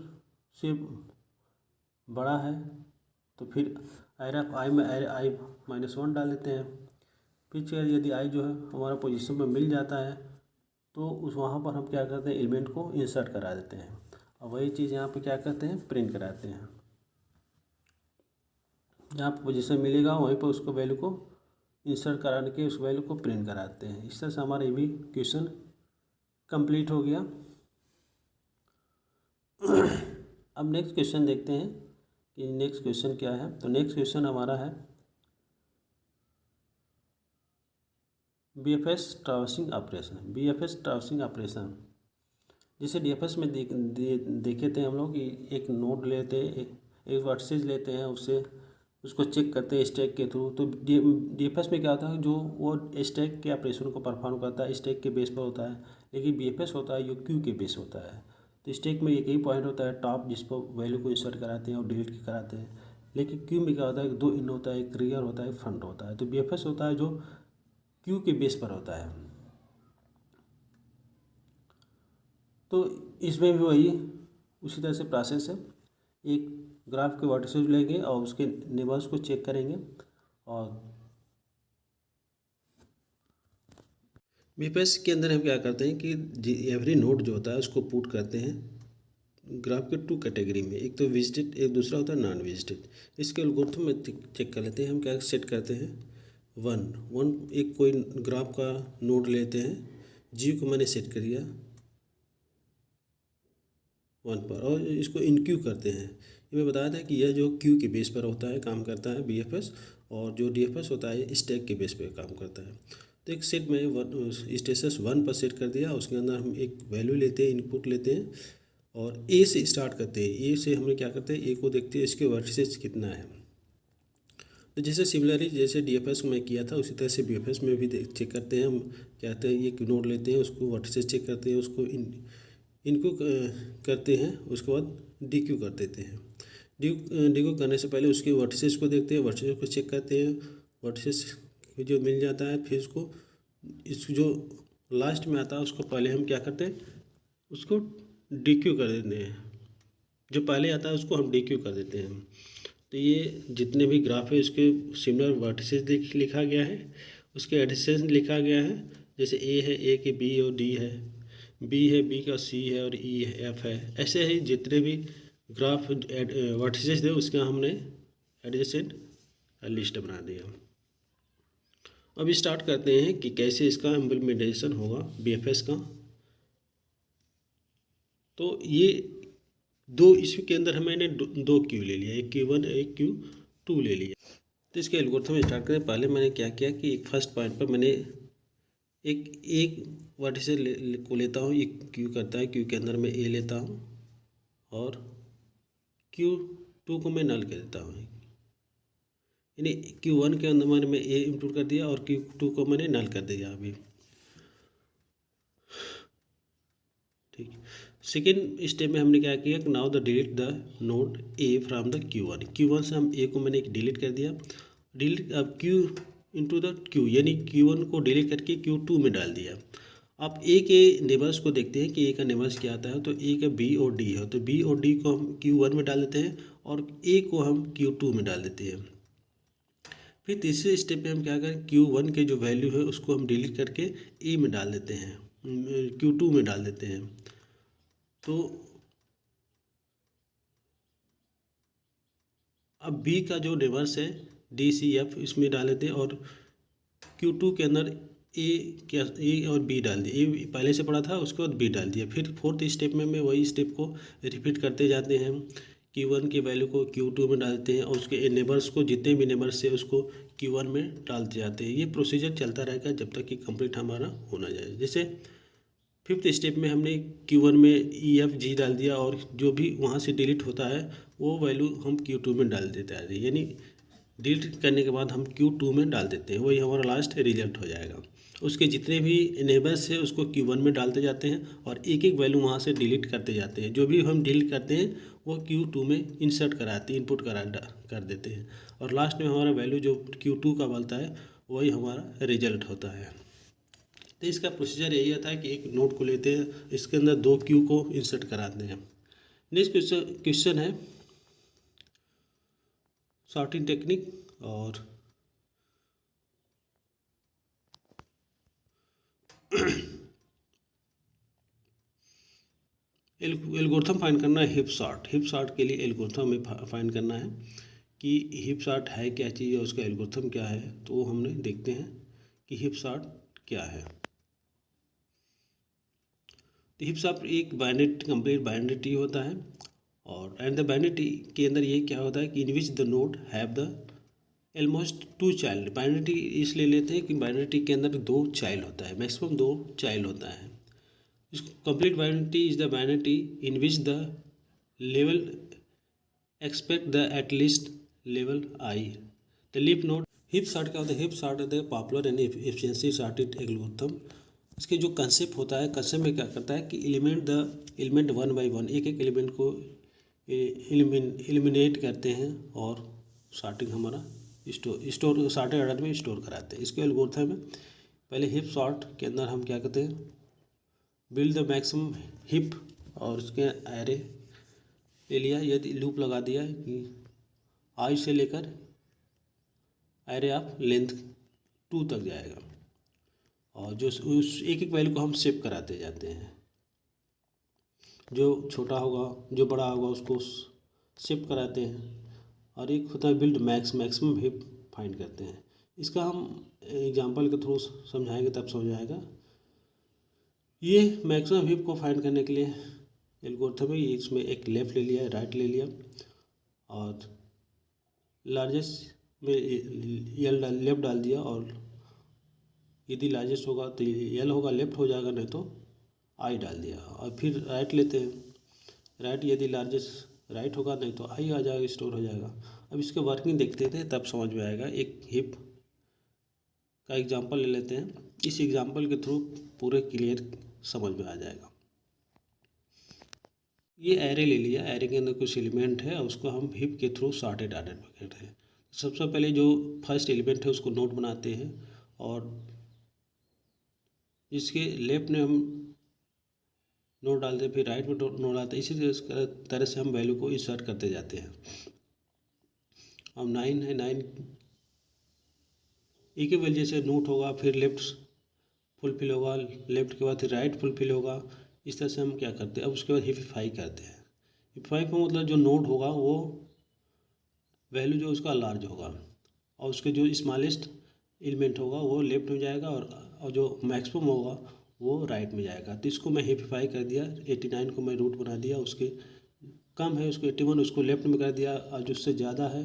से बड़ा है तो फिर आई में आई -1 डाल देते हैं। फिर यदि आई जो है हमारा पोजीशन में मिल जाता है तो उस वहाँ पर हम क्या करते हैं, एलिमेंट को इंसर्ट करा देते हैं और वही चीज़ यहाँ पे क्या करते हैं, प्रिंट कराते हैं। जहाँ पर पोजीशन मिलेगा वहीं पर उसको वैल्यू को इंसर्ट कराने के उस वैल्यू को प्रिंट कराते हैं। इस तरह से हमारा ये भी क्वेश्चन कंप्लीट हो गया। अब नेक्स्ट क्वेश्चन देखते हैं कि नेक्स्ट क्वेश्चन क्या है। तो नेक्स्ट क्वेश्चन हमारा है BFS traversing operation. BFS traversing operation जैसे DFS में देखे थे हम लोग कि एक नोड लेते हैं, एक वर्सेज लेते हैं, उसको चेक करते हैं स्टैक के थ्रू। तो DFS में क्या होता है, जो वो स्टैक के ऑपरेशन को परफॉर्म करता है स्टैक के बेस पर होता है, लेकिन BFS होता है जो क्यू के बेस होता है। तो स्टैक में एक ही पॉइंट होता है टॉप, जिस पर वैल्यू को इंसर्ट कराते हैं और डिलीट कराते हैं। लेकिन क्यू में क्या होता है, 2 इन होता है, एक रियर होता है, एक फ्रंट होता है। तो BFS होता है जो क्यू के बेस पर होता है। तो इसमें भी वही उसी तरह से प्रोसेस है। एक ग्राफ के वर्टिसेस लेंगे और उसके नेबर्स को चेक करेंगे और BFS के अंदर हम क्या करते हैं कि एवरी नोड जो होता है उसको पुट करते हैं ग्राफ के 2 कैटेगरी में, एक तो विजिटेड, एक दूसरा होता है नॉन विजिटेड। इसके एल्गोरिथम में चेक कर लेते हैं, हम क्या सेट करते हैं 1 एक कोई ग्राफ का नोड लेते हैं, जी को मैंने सेट कर दिया 1 पर और इसको इन क्यू करते हैं। ये मैं बताया था कि यह जो क्यू के बेस पर होता है काम करता है BFS, और जो DFS होता है स्टैक के बेस पर काम करता है। तो एक सेट में स्टेटस 1 पर सेट कर दिया, उसके अंदर हम एक वैल्यू लेते हैं, इनपुट लेते हैं और ए से स्टार्ट करते हैं। ए से हमने क्या करते हैं, ए को देखते हैं इसके वर्टिसेस कितना है। तो जैसे सिमिलरली जैसे DFS में किया था उसी तरह से BFS में भी चेक करते हैं। हम क्या कहते हैं, एक नोड लेते हैं, उसको वर्टिसेस चेक करते हैं, उसको इनक्यू करते हैं, उसके बाद DQ कर देते हैं। DQ करने से पहले उसके वर्टिसेस को देखते हैं, वर्टिसेस को चेक करते हैं, वर्टिसेस जो मिल जाता है फिर इस जो लास्ट में आता है उसको पहले हम क्या करते हैं, उसको DQ कर देते हैं। जो पहले आता है उसको हम DQ कर देते हैं। तो ये जितने भी ग्राफ है उसके सिमिलर वर्टिसेस लिखा गया है, उसके एडिशन लिखा गया है। जैसे ए है, ए के B और D है, B है, B का C है और E है, F है। ऐसे ही जितने भी ग्राफ वर्टिसेस थे उसका हमने एडजेसेंट लिस्ट बना दिया। अब स्टार्ट करते हैं कि कैसे इसका इम्प्लीमेंटेशन होगा BFS का। तो ये दो इसके अंदर मैंने दो क्यू ले लिया, एक Q1 एक Q2 ले लिया। तो इसके एल्गोरिथम स्टार्ट करें। पहले मैंने क्या किया कि एक फर्स्ट पॉइंट पर मैंने एक वर्टिस को लेता हूँ, एक Q करता है, Q के अंदर मैं A लेता हूँ और Q2 को मैं नल कर देता हूँ, यानी Q1 के अंदर मैंने A इंक्लूड कर दिया और Q2 को मैंने नल कर दिया अभी। ठीक, सेकेंड स्टेप में हमने क्या किया कि now the delete the node A from the Q1 से हम A को मैंने डिलीट कर दिया। डिलीट अब Q इंटू द Q, यानी Q1 को डिलीट करके Q2 में डाल दिया। आप A के नेबर्स को देखते हैं कि A का नेबर्स क्या आता है, तो A का B और D है, तो B और D को हम Q1 में डाल देते हैं और A को हम Q2 में डाल देते हैं। फिर तीसरे स्टेप में हम क्या करें, Q1 के जो वैल्यू है उसको हम डिलीट करके A में डाल देते हैं, Q2 में डाल देते हैं। तो अब B का जो नेबर्स है D C F इसमें डाल देते हैं और Q2 के अंदर A और B डाल दिया। A पहले से पड़ा था, उसके बाद B डाल दिया। फिर फोर्थ स्टेप में वही स्टेप को रिपीट करते जाते हैं। Q1 के वैल्यू को Q2 में डालते हैं और उसके नेबर्स को, जितने भी नेबर्स है उसको Q1 में डालते जाते हैं। ये प्रोसीजर चलता रहेगा जब तक कि कंप्लीट हमारा हो ना जाए। जैसे फिफ्थ स्टेप में हमने Q1 में EFG डाल दिया और जो भी वहाँ से डिलीट होता है वो वैल्यू हम Q2 में डाल देते हैं, यानी डिलीट करने के बाद हम Q2 में डाल देते हैं, वही हमारा लास्ट रिजल्ट हो जाएगा। उसके जितने भी नेबर्स है उसको Q1 में डालते जाते हैं और एक एक वैल्यू वहाँ से डिलीट करते जाते हैं। जो भी हम डिलीट करते हैं वो Q2 में इंसर्ट कराते हैं, इनपुट कर देते हैं और लास्ट में हमारा वैल्यू जो Q2 का बनता है वही हमारा रिजल्ट होता है। तो इसका प्रोसीजर यही होता है कि एक नोड को लेते हैं, इसके अंदर दो Q को इंसर्ट कराते हैं। नेक्स्ट क्वेश्चन है सॉर्टिंग टेक्निक और एल्गोरिथम फाइंड करना है हिप सॉर्ट। हिप सॉर्ट के लिए एल्गोरिथम हमें फाइंड करना है कि हिप सॉर्ट है क्या चीज़ है, उसका एल्गोरिथम क्या है। तो हमने देखते हैं कि हिप सॉर्ट क्या है। तो हिप सॉर्ट एक बाइनरी कंप्लीट बाइनरी ट्री होता है और एंड द बाइनरी ट्री के अंदर ये क्या होता है कि in which the node have the almost 2 child. Binary tree इसलिए लेते हैं कि बाइनरी ट्री के अंदर 2 चाइल्ड होता है, मैक्सिमम 2 चाइल्ड होता है। Complete binary is the binary in which the level expect the at least level I. The leaf node heap sort क्या होता है, heap sort होता है popular and efficiency sorted algorithm. इसके जो कंसेप्ट होता है, कंसेप्ट में क्या करता है कि एलिमेंट वन बाई वन एक एक एलिमेंट को एलिमिनेट करते हैं और सॉर्टिंग हमारा स्टोर सॉर्टेड ऑर्डर में स्टोर कराते हैं। इसके एल्गोरिथम में पहले हिप सॉर्ट के अंदर हम क्या करते हैं, बिल्ड द मैक्सिमम हिप और उसके एरे ले लिया, यदि लूप लगा दिया कि आई से लेकर एरे ऑफ लेंथ 2 तक जाएगा और जो उस एक एक वैल्यू को हम सेव कराते जाते हैं। जो छोटा होगा जो बड़ा होगा उसको सेव कराते हैं और एक होता है बिल्ड मैक्सिमम हिप फाइंड करते हैं। इसका हम एग्जांपल के थ्रू समझाएंगे तब समझ आएगा। ये मैक्सिमम हिप को फाइंड करने के लिए एल्गोरिथम है। ये इसमें एक लेफ़्ट ले लिया, राइट ले लिया और लार्जेस्ट में लेफ़्ट डाल दिया और यदि लार्जेस्ट होगा तो एल होगा, लेफ़्ट हो जाएगा, नहीं तो आई डाल दिया और फिर राइट लेते हैं। राइट यदि लार्जेस्ट राइट होगा, नहीं तो आई आ जाएगा, स्टोर हो जाएगा। अब इसके वर्किंग देखते थे तब समझ में आएगा। एक हिप का एग्जांपल ले लेते हैं, इस एग्जांपल के थ्रू पूरे क्लियर समझ में आ जाएगा। ये एरे ले लिया, एरे के अंदर कुछ एलिमेंट है और उसको हम हिप के थ्रू सॉर्टेड ऑर्डर में करते हैं। सबसे पहले जो फर्स्ट एलिमेंट है उसको नोट बनाते हैं और इसके लेफ्ट में हम नोट डालते हैं, फिर राइट में नोट डालते हैं। इसी तरह से हम वैल्यू को इंसर्ट करते जाते हैं। अब 9 है, 9 एक ही वजह से नोट होगा, फिर लेफ्ट फुलफिल होगा, लेफ्ट के बाद फिर राइट फुलफिल होगा। इस तरह से हम क्या करते हैं, अब उसके बाद हिपिफाई करते हैं। हिपिफाई का मतलब जो नोड होगा वो वैल्यू जो उसका लार्ज होगा और उसके जो स्मॉलेस्ट एलिमेंट होगा वो लेफ्ट में जाएगा और जो मैक्सिमम होगा वो राइट में जाएगा। तो इसको मैं हेपिफाई कर दिया, 89 को मैं रूट बना दिया, उसके कम है उसको 81 उसको लेफ्ट में कर दिया, और जो उससे ज़्यादा है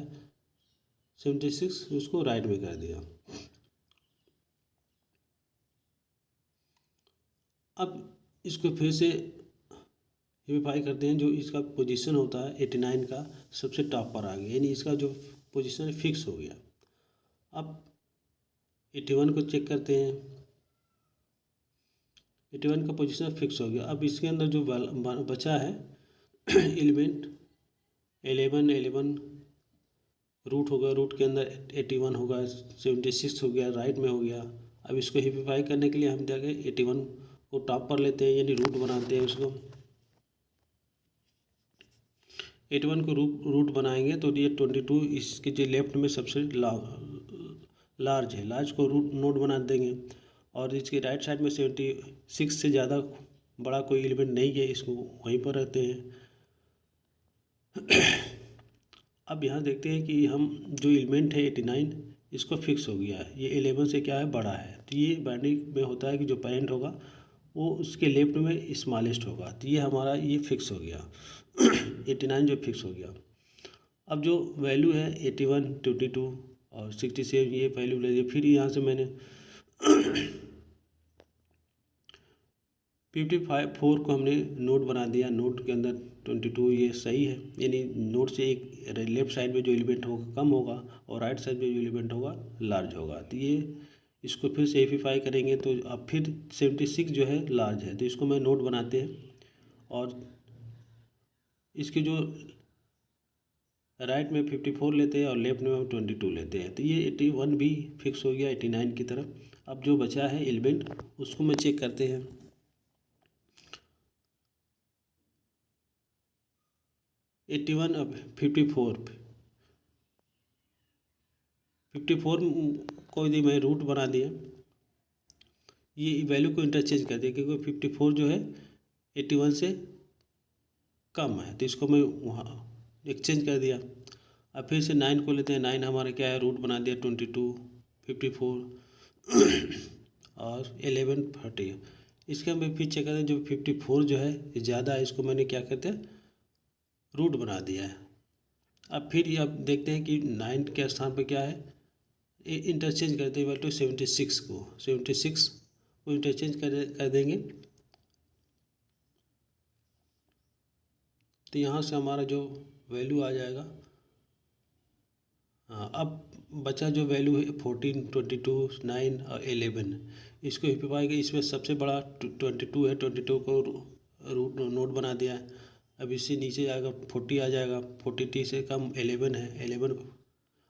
76 उसको राइट में कर दिया। अब इसको फिर से हेपिफाई करते हैं, जो इसका पोजीशन होता है 89 का सबसे टॉप पर आ गया, यानी इसका जो पोजीशन फिक्स हो गया। अब 81 को चेक करते हैं, 81 का पोजीशन फिक्स हो गया। अब इसके अंदर जो बचा है एलिमेंट 11 रूट होगा, रूट के अंदर 81 होगा, 76 हो गया, राइट में हो गया। अब इसको हेपिफाई करने के लिए हम जाके 81 को टॉप पर लेते हैं, यानी रूट बनाते हैं उसको। 81 को रूट बनाएंगे तो ये 22 इसके जो लेफ्ट में सबसे लार्ज है, लार्ज को रूट नोड बना देंगे, और इसके राइट साइड में 76 से ज़्यादा बड़ा कोई एलिमेंट नहीं है, इसको वहीं पर रखते हैं। अब यहाँ देखते हैं कि हम जो एलिमेंट है 89 इसको फिक्स हो गया है, ये 11 से क्या है बड़ा है, तो ये बाइनरी में होता है कि जो पेरेंट होगा वो उसके लेफ्ट में स्मॉलेस्ट होगा, तो ये हमारा ये फिक्स हो गया 89 जो फिक्स हो गया। अब जो वैल्यू है 81, 22 और 67 ये वैल्यू ले, फिर यहाँ से मैंने 54 को हमने नोट बना दिया, नोट के अंदर 22 ये सही है, यानी नोट से एक लेफ्ट साइड में जो एलिमेंट होगा कम होगा और राइट साइड में जो एलिमेंट होगा लार्ज होगा। तो ये इसको फिर से हेपिफाई करेंगे तो अब फिर 76 जो है लार्ज है, तो इसको मैं नोट बनाते हैं, और इसके जो राइट में 54 लेते हैं और लेफ्ट में हम 22 लेते हैं, तो ये 81 भी फिक्स हो गया 89 की तरफ। अब जो बचा है एलिमेंट उसको मैं चेक करते हैं। 81 अब 54 को यदि मैं रूट बना दिया, ये वैल्यू को इंटरचेंज कर दिया, क्योंकि 54 जो है 81 से कम है, तो इसको मैं वहाँ एक्सचेंज कर दिया। अब फिर से 9 को लेते हैं, 9 हमारा क्या है रूट बना दिया 22, 54 और 11 30। इसके हम फिर चेक करते हैं, जो 54 जो है ज़्यादा है, इसको मैंने क्या कहते हैं रूट बना दिया है। अब फिर अब देखते हैं कि 9 के स्थान पर क्या है, इंटरचेंज करते हैं वैल्यू 76 को इंटरचेंज कर देंगे, तो यहाँ से हमारा जो वैल्यू आ जाएगा। हाँ, अब बचा जो वैल्यू है 14, 22, 9 और 11, इसको हिपिफाई के इसमें सबसे बड़ा 22 है, 22 को रूट नोट बना दिया है। अब इससे नीचे जाएगा 40 आ जाएगा, 40 से कम 11 है, 11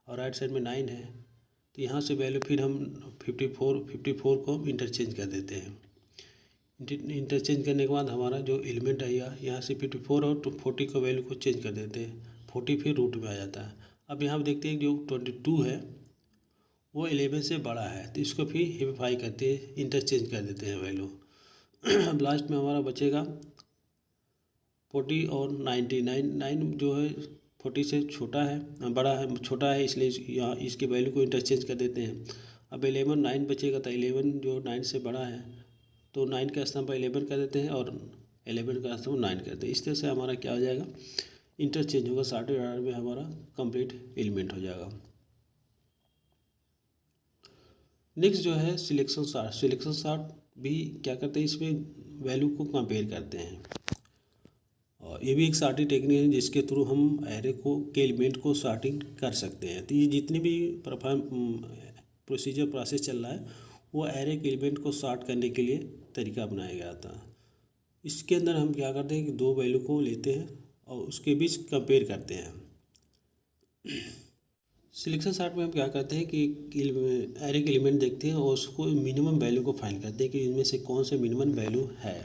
और राइट साइड में 9 है, तो यहाँ से वैल्यू फिर हम 54 को इंटरचेंज कर देते हैं। इंटरचेंज करने के बाद हमारा जो एलिमेंट आएगा यहाँ से 54 और 40 का वैल्यू को चेंज कर देते हैं, 40 फिर रूट में आ जाता है। अब यहाँ देखते हैं जो 22 है वो 11 से बड़ा है, तो इसको फिर हेपिफाई करते हैं, इंटरचेंज कर देते हैं वैल्यू। अब लास्ट में हमारा बचेगा 40 और 9 जो है 40 से छोटा है, बड़ा है, छोटा है, इसलिए यहाँ इसके वैल्यू को इंटरचेंज कर देते हैं। अब 11 9 बचेगा, तो 11 जो 9 से बड़ा है तो 9 का स्थान पर 11 कर देते हैं और 11 का स्थान पर 9 करते हैं। इस तरह से हमारा क्या हो जाएगा, इंटरचेंज होगा, सॉर्टेड ऑर्डर में हमारा कंप्लीट एलिमेंट हो जाएगा। नेक्स्ट जो है सिलेक्शन सॉर्ट। सिलेक्शन सॉर्ट भी क्या करते हैं, इसमें वैल्यू को कंपेयर करते हैं, और ये भी एक सॉर्टिंग टेक्निक है जिसके थ्रू हम एरे के एलिमेंट को सॉर्टिंग कर सकते हैं। तो ये जितनी भी प्रोसेस चल रहा है वो एरे के एलिमेंट को सॉर्ट करने के लिए तरीका बनाया गया था। इसके अंदर हम क्या करते हैं कि दो वैल्यू को लेते हैं और उसके बीच कंपेयर करते हैं। सिलेक्शन सॉर्ट में हम क्या करते हैं कि एरे के एलिमेंट देखते हैं और उसको मिनिमम वैल्यू को फाइंड करते हैं कि इनमें से कौन से मिनिमम वैल्यू है।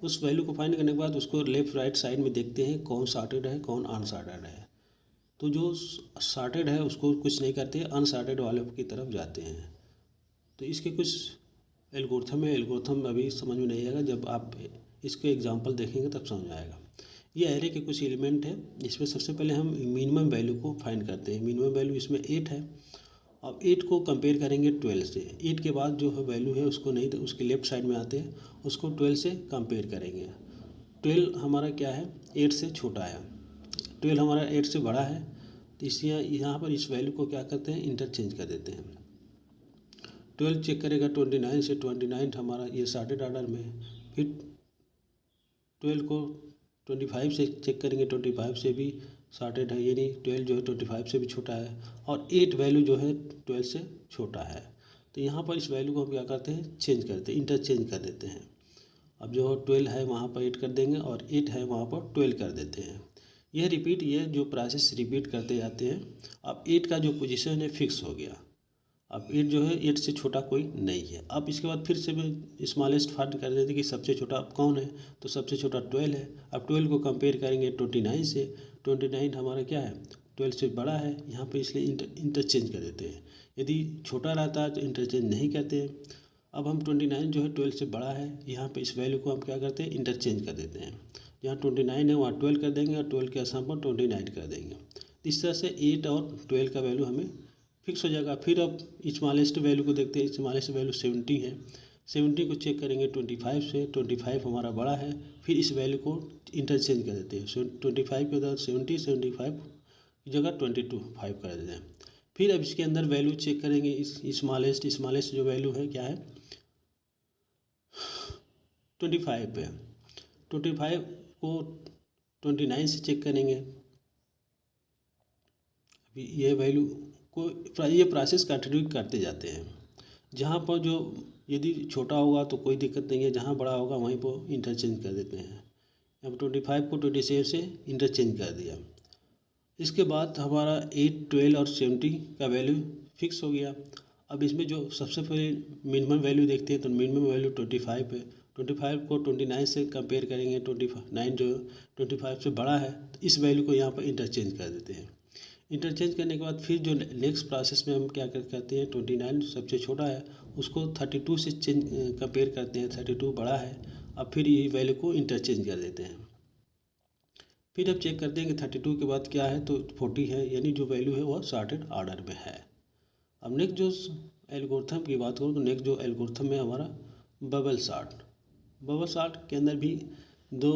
उस वैल्यू को फाइंड करने के बाद उसको लेफ़्ट राइट साइड में देखते हैं कौन सॉर्टेड है कौन अनसॉर्टेड है। तो जो सॉर्टेड है उसको कुछ नहीं करते, अनसॉर्टेड वाले की तरफ जाते हैं। तो इसके कुछ एल्गोरिथम है, एल्गोरिथम अभी समझ में नहीं आएगा, जब आप इसके एग्जांपल देखेंगे तब समझ में आएगा। ये एरे के कुछ एलिमेंट है जिसमें सबसे पहले हम मिनिमम वैल्यू को फाइंड करते हैं। मिनिमम वैल्यू इसमें 8 है अब 8 को कंपेयर करेंगे 12 से। 8 के बाद जो है वैल्यू है उसको नहीं, तो उसके लेफ्ट साइड में आते हैं, उसको 12 से कंपेयर करेंगे। 12 हमारा क्या है, 8 से छोटा है, 12 हमारा 8 से बड़ा है, तो इसलिए यहाँ पर इस वैल्यू को क्या करते हैं, इंटरचेंज कर देते हैं। 12 चेक करेगा 29 से, 29 हमारा ये सॉर्टेड ऑर्डर में है। फिर 12 को 25 से चेक करेंगे, 25 से भी सॉर्टेड है, यानी 12 जो है 25 से भी छोटा है, और 8 वैल्यू जो है 12 से छोटा है। तो यहाँ पर इस वैल्यू को हम क्या करते हैं, चेंज करते हैं, इंटरचेंज कर देते हैं। अब जो 12 है वहाँ पर 8 कर देंगे, और 8 है वहाँ पर 12 कर देते हैं। यह रिपीट, ये जो प्रोसेस रिपीट करते जाते हैं। अब 8 का जो पोजीशन है फिक्स हो गया। अब 8 जो है 8 से छोटा कोई नहीं है। अब इसके बाद फिर से मैं स्मॉलेस्ट फाइंड कर देते कि सबसे छोटा अब कौन है, तो सबसे छोटा 12 है। अब 12 को कंपेयर करेंगे 29 से, 29 हमारा क्या है, 12 से बड़ा है, यहाँ पे इसलिए इंटरचेंज कर देते हैं। यदि छोटा रहता है तो इंटरचेंज नहीं करते हैं। अब हम 29 जो है 12 से बड़ा है, यहाँ पे इस वैल्यू को हम क्या करते हैं, इंटरचेंज कर देते हैं। जहाँ 29 है वहाँ 12 कर देंगे, और 12 के स्थान पर 29 कर देंगे। इस तरह से 8 और 12 का वैल्यू हमें फिक्स हो जाएगा। फिर अब स्मॉलेस्ट वैल्यू को देखते हैं, स्मॉलेस्ट वैल्यू 70 है, 70 को चेक करेंगे 25 से, 25 हमारा बड़ा है, फिर इस वैल्यू को इंटरचेंज कर देते हैं। 25 के बाद 70, 75 की जगह 22 कर देते हैं। फिर अब इसके अंदर वैल्यू चेक करेंगे, इस स्मॉलेस्ट जो वैल्यू है क्या है, 25 पे। 25 को 29 से चेक करेंगे। अभी ये वैल्यू को ये प्रोसेस कंटिन्यू करते जाते हैं। जहाँ पर जो यदि छोटा होगा तो कोई दिक्कत नहीं है, जहाँ बड़ा होगा वहीं पर इंटरचेंज कर देते हैं। अब 25 को 27 से इंटरचेंज कर दिया। इसके बाद हमारा 8, 12 और 70 का वैल्यू फिक्स हो गया। अब इसमें जो सबसे पहले मिनिमम वैल्यू देखते हैं, तो मिनिमम वैल्यू 25 है। 25 को 29 से कंपेयर करेंगे, 29 जो 25 से बड़ा है, तो इस वैल्यू को यहाँ पर इंटरचेंज कर देते हैं। इंटरचेंज करने के बाद फिर जो नेक्स्ट प्रोसेस में हम क्या करते हैं, 29 सबसे छोटा है, उसको 32 से कंपेयर करते हैं, 32 बड़ा है। अब फिर ये वैल्यू को इंटरचेंज कर देते हैं। फिर अब चेक करते हैं कि 32 के बाद क्या है, तो 40 है, यानी जो वैल्यू है वह सॉर्टेड ऑर्डर में है। अब नेक्स्ट जो एल्गोरिथम की बात करूँ, तो नेक्स्ट जो एल्गोरिथम है हमारा बबल सॉर्ट के अंदर भी दो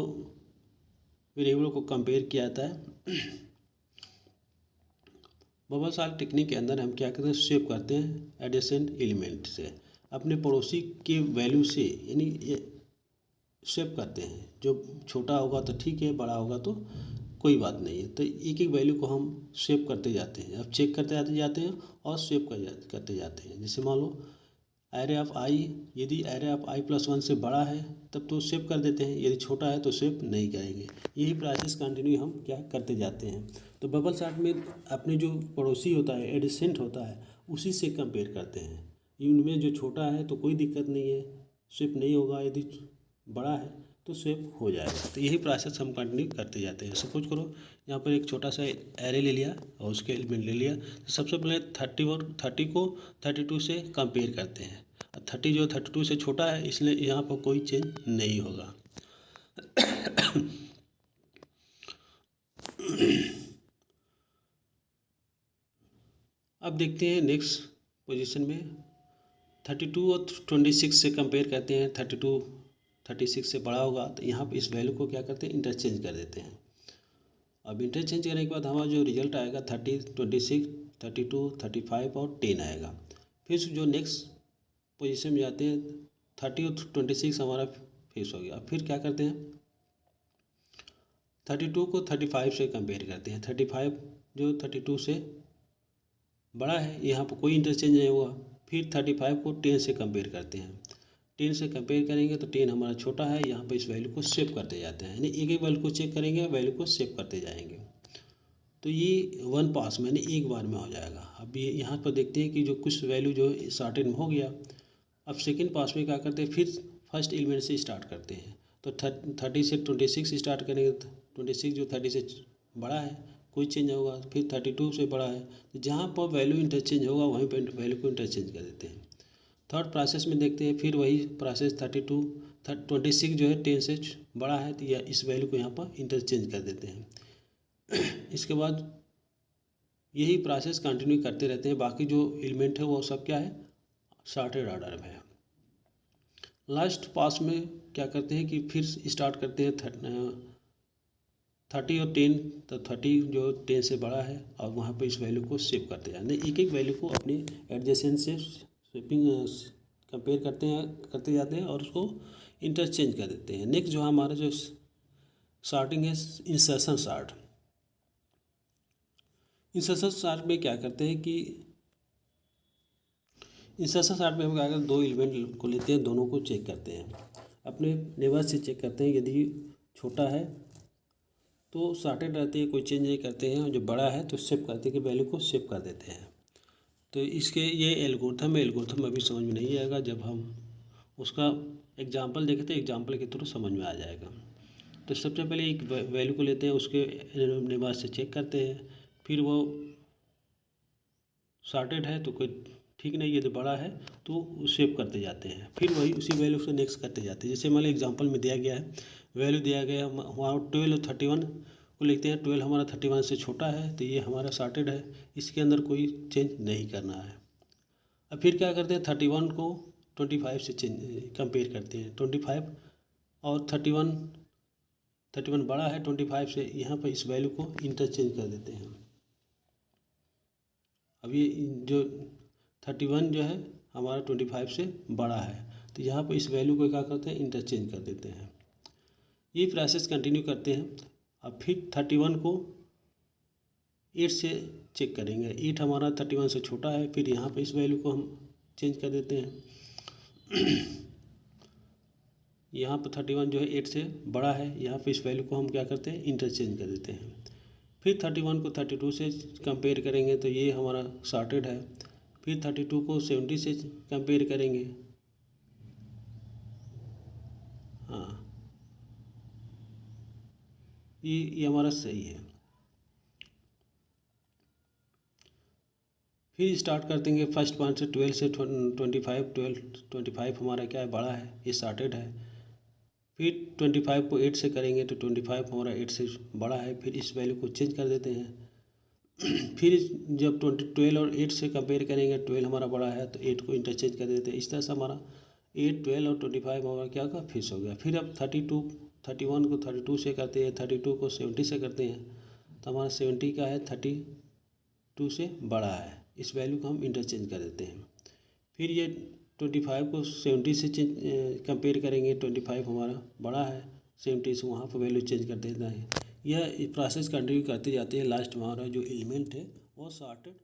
वेरिएबलों को कंपेयर किया जाता है। बबल सॉर्ट टेक्निक के अंदर हम क्या करते हैं, स्वेप करते हैं एडजेसेंट एलिमेंट से, अपने पड़ोसी के वैल्यू से, यानी स्वेप करते हैं। जो छोटा होगा तो ठीक है, बड़ा होगा तो कोई बात नहीं है। तो एक एक वैल्यू को हम स्वेप करते जाते हैं। अब चेक करते जाते हैं और स्वेप करते जाते हैं। जैसे मान लो एरे ऑफ आई, यदि एरे ऑफ आई प्लस 1 से बड़ा है तब तो स्वेप कर देते हैं, यदि छोटा है तो स्वेप नहीं करेंगे। यही प्रोसेस कंटिन्यू हम क्या करते जाते हैं। तो बबल सॉर्ट में अपने जो पड़ोसी होता है, एडिसेंट होता है, उसी से कंपेयर करते हैं। इनमें जो छोटा है तो कोई दिक्कत नहीं है, स्वेप नहीं होगा, यदि बड़ा है तो स्वेप हो जाएगा। तो यही प्रोसेस हम कंटिन्यू करते जाते हैं। सपोज करो यहाँ पर एक छोटा सा एरे ले लिया और उसके एलिमेंट ले लिया, तो सबसे पहले 30 को 32 से कंपेयर करते हैं। 30 जो 32 से छोटा है, इसलिए यहाँ पर कोई चेंज नहीं होगा। अब देखते हैं नेक्स्ट पोजीशन में 32 और 26 से कंपेयर करते हैं। 32 36 से बड़ा होगा, तो यहाँ पर इस वैल्यू को क्या करते हैं, इंटरचेंज कर देते हैं। अब इंटरचेंज करने के बाद हमारा जो रिजल्ट आएगा 30, 26, 32, 35 और 10 आएगा। फिर जो नेक्स्ट पोजीशन में जाते हैं, 30 और 26 हमारा फिक्स हो गया। फिर क्या करते हैं, 32 को 35 से कंपेयर करते हैं। 35 जो 32 से बड़ा है, यहाँ पर कोई इंटरचेंज नहीं होगा। फिर 35 को 10 से कंपेयर करते हैं। 10 से कंपेयर करेंगे तो 10 हमारा छोटा है, यहाँ पर इस वैल्यू को सेव करते जाते हैं, यानी एक एक वैल्यू को चेक करेंगे, वैल्यू को सेव करते जाएंगे। तो ये वन पास में, यानी एक बार में हो जाएगा। अब ये यहाँ पर देखते हैं कि जो कुछ वैल्यू जो सॉर्टेड में हो गया। अब सेकेंड पास में क्या करते हैं, फिर फर्स्ट एलिमेंट से स्टार्ट करते हैं। तो 30 से 26 स्टार्ट करेंगे, 26 जो 30 से बड़ा है, कोई चेंज होगा। फिर 32 से बड़ा है, तो जहाँ पर वैल्यू इंटरचेंज होगा वहीं पर वैल्यू को इंटरचेंज कर देते हैं। थर्ड प्रोसेस में देखते हैं, फिर वही प्रोसेस 26 जो है 10 से बड़ा है, तो यह इस वैल्यू को यहाँ पर इंटरचेंज कर देते हैं। इसके बाद यही प्रोसेस कंटिन्यू करते रहते हैं। बाकी जो एलिमेंट है वो सब क्या है, सॉर्टेड ऑर्डर में है। लास्ट पास में क्या करते हैं कि फिर स्टार्ट करते हैं 30 और 10, तो 30 जो 10 से बड़ा है और वहाँ पे इस वैल्यू को सेव करते हैं, यानी एक एक वैल्यू को अपने एडजेसेंट से स्विपिंग कंपेयर करते जाते हैं और उसको इंटरचेंज कर देते हैं। नेक्स्ट जो हमारा जो सॉर्टिंग है, इंसर्शन सॉर्ट। इंसर्शन सॉर्ट में क्या करते हैं कि इंसर्शन सॉर्ट में हम क्या करते हैं, दो एलिमेंट को लेते हैं, दोनों को चेक करते हैं, अपने नेबर से चेक करते हैं। यदि छोटा है तो सॉर्टेड रहती है, कोई चेंज नहीं करते हैं, जो बड़ा है तो सेव करते हैं कि वैल्यू को सेव कर देते हैं। तो इसके ये एल्गोरिथम है, एल्गोरिथम अभी समझ में नहीं आएगा, जब हम उसका एग्जांपल देखते हैं, एग्जांपल के थ्रू समझ में आ जाएगा। तो सबसे पहले एक वैल्यू को लेते हैं, उसके नेबर से चेक करते हैं, फिर वो सॉर्टेड है तो कोई ठीक नहीं, यदि बड़ा है तो सेव करते जाते हैं, फिर वही उसी वैल्यू से नेक्स्ट करते जाते हैं। जैसे मान लो एग्जांपल में दिया गया है, वैल्यू दिया गया है वहाँ 12 और 31 को लिखते हैं। 12 हमारा 31 से छोटा है तो ये हमारा सॉर्टेड है, इसके अंदर कोई चेंज नहीं करना है। अब फिर क्या करते हैं, 31 को 25 से कंपेयर करते हैं। 25 और 31 बड़ा है 25 से, यहाँ पर इस वैल्यू को इंटरचेंज कर देते हैं। अब ये जो 31 जो है हमारा 25 से बड़ा है, तो यहाँ पर इस वैल्यू को क्या करते हैं, इंटरचेंज कर देते हैं। ये प्रोसेस कंटिन्यू करते हैं। अब फिर 31 को 8 से चेक करेंगे। 8 हमारा 31 से छोटा है, फिर यहाँ पर इस वैल्यू को हम चेंज कर देते हैं। यहाँ पर 31 जो है 8 से बड़ा है, यहाँ पर इस वैल्यू को हम क्या करते हैं, इंटरचेंज कर देते हैं। फिर 31 को 32 से कंपेयर करेंगे तो ये हमारा सॉर्टेड है। फिर 32 को 70 से कंपेयर करेंगे, हाँ ये हमारा सही है। फिर स्टार्ट कर देंगे फर्स्ट पॉइंट से 12 से 25 हमारा क्या है, बड़ा है, ये सॉर्टेड है। फिर 25 को 8 से करेंगे तो 25 हमारा 8 से बड़ा है, फिर इस वैल्यू को चेंज कर देते हैं। फिर जब 12 और 8 से कंपेयर करेंगे, 12 हमारा बड़ा है तो 8 को इंटरचेंज कर देते हैं। इस तरह से हमारा 8, 12 और 25 हमारा क्या का फिक्स हो गया। फिर अब 31 को 32 से करते हैं, 32 को 70 से करते हैं, तो हमारा 70 का है 32 से बड़ा है, इस वैल्यू को हम इंटरचेंज कर देते हैं। फिर ये 25 को 70 से कंपेयर करेंगे, 25 हमारा बड़ा है 70 से, वहाँ पर वैल्यू चेंज कर देता है। यह प्रोसेस कंटिन्यू करते जाते हैं। लास्ट हमारा जो एलिमेंट है वो सॉर्टेड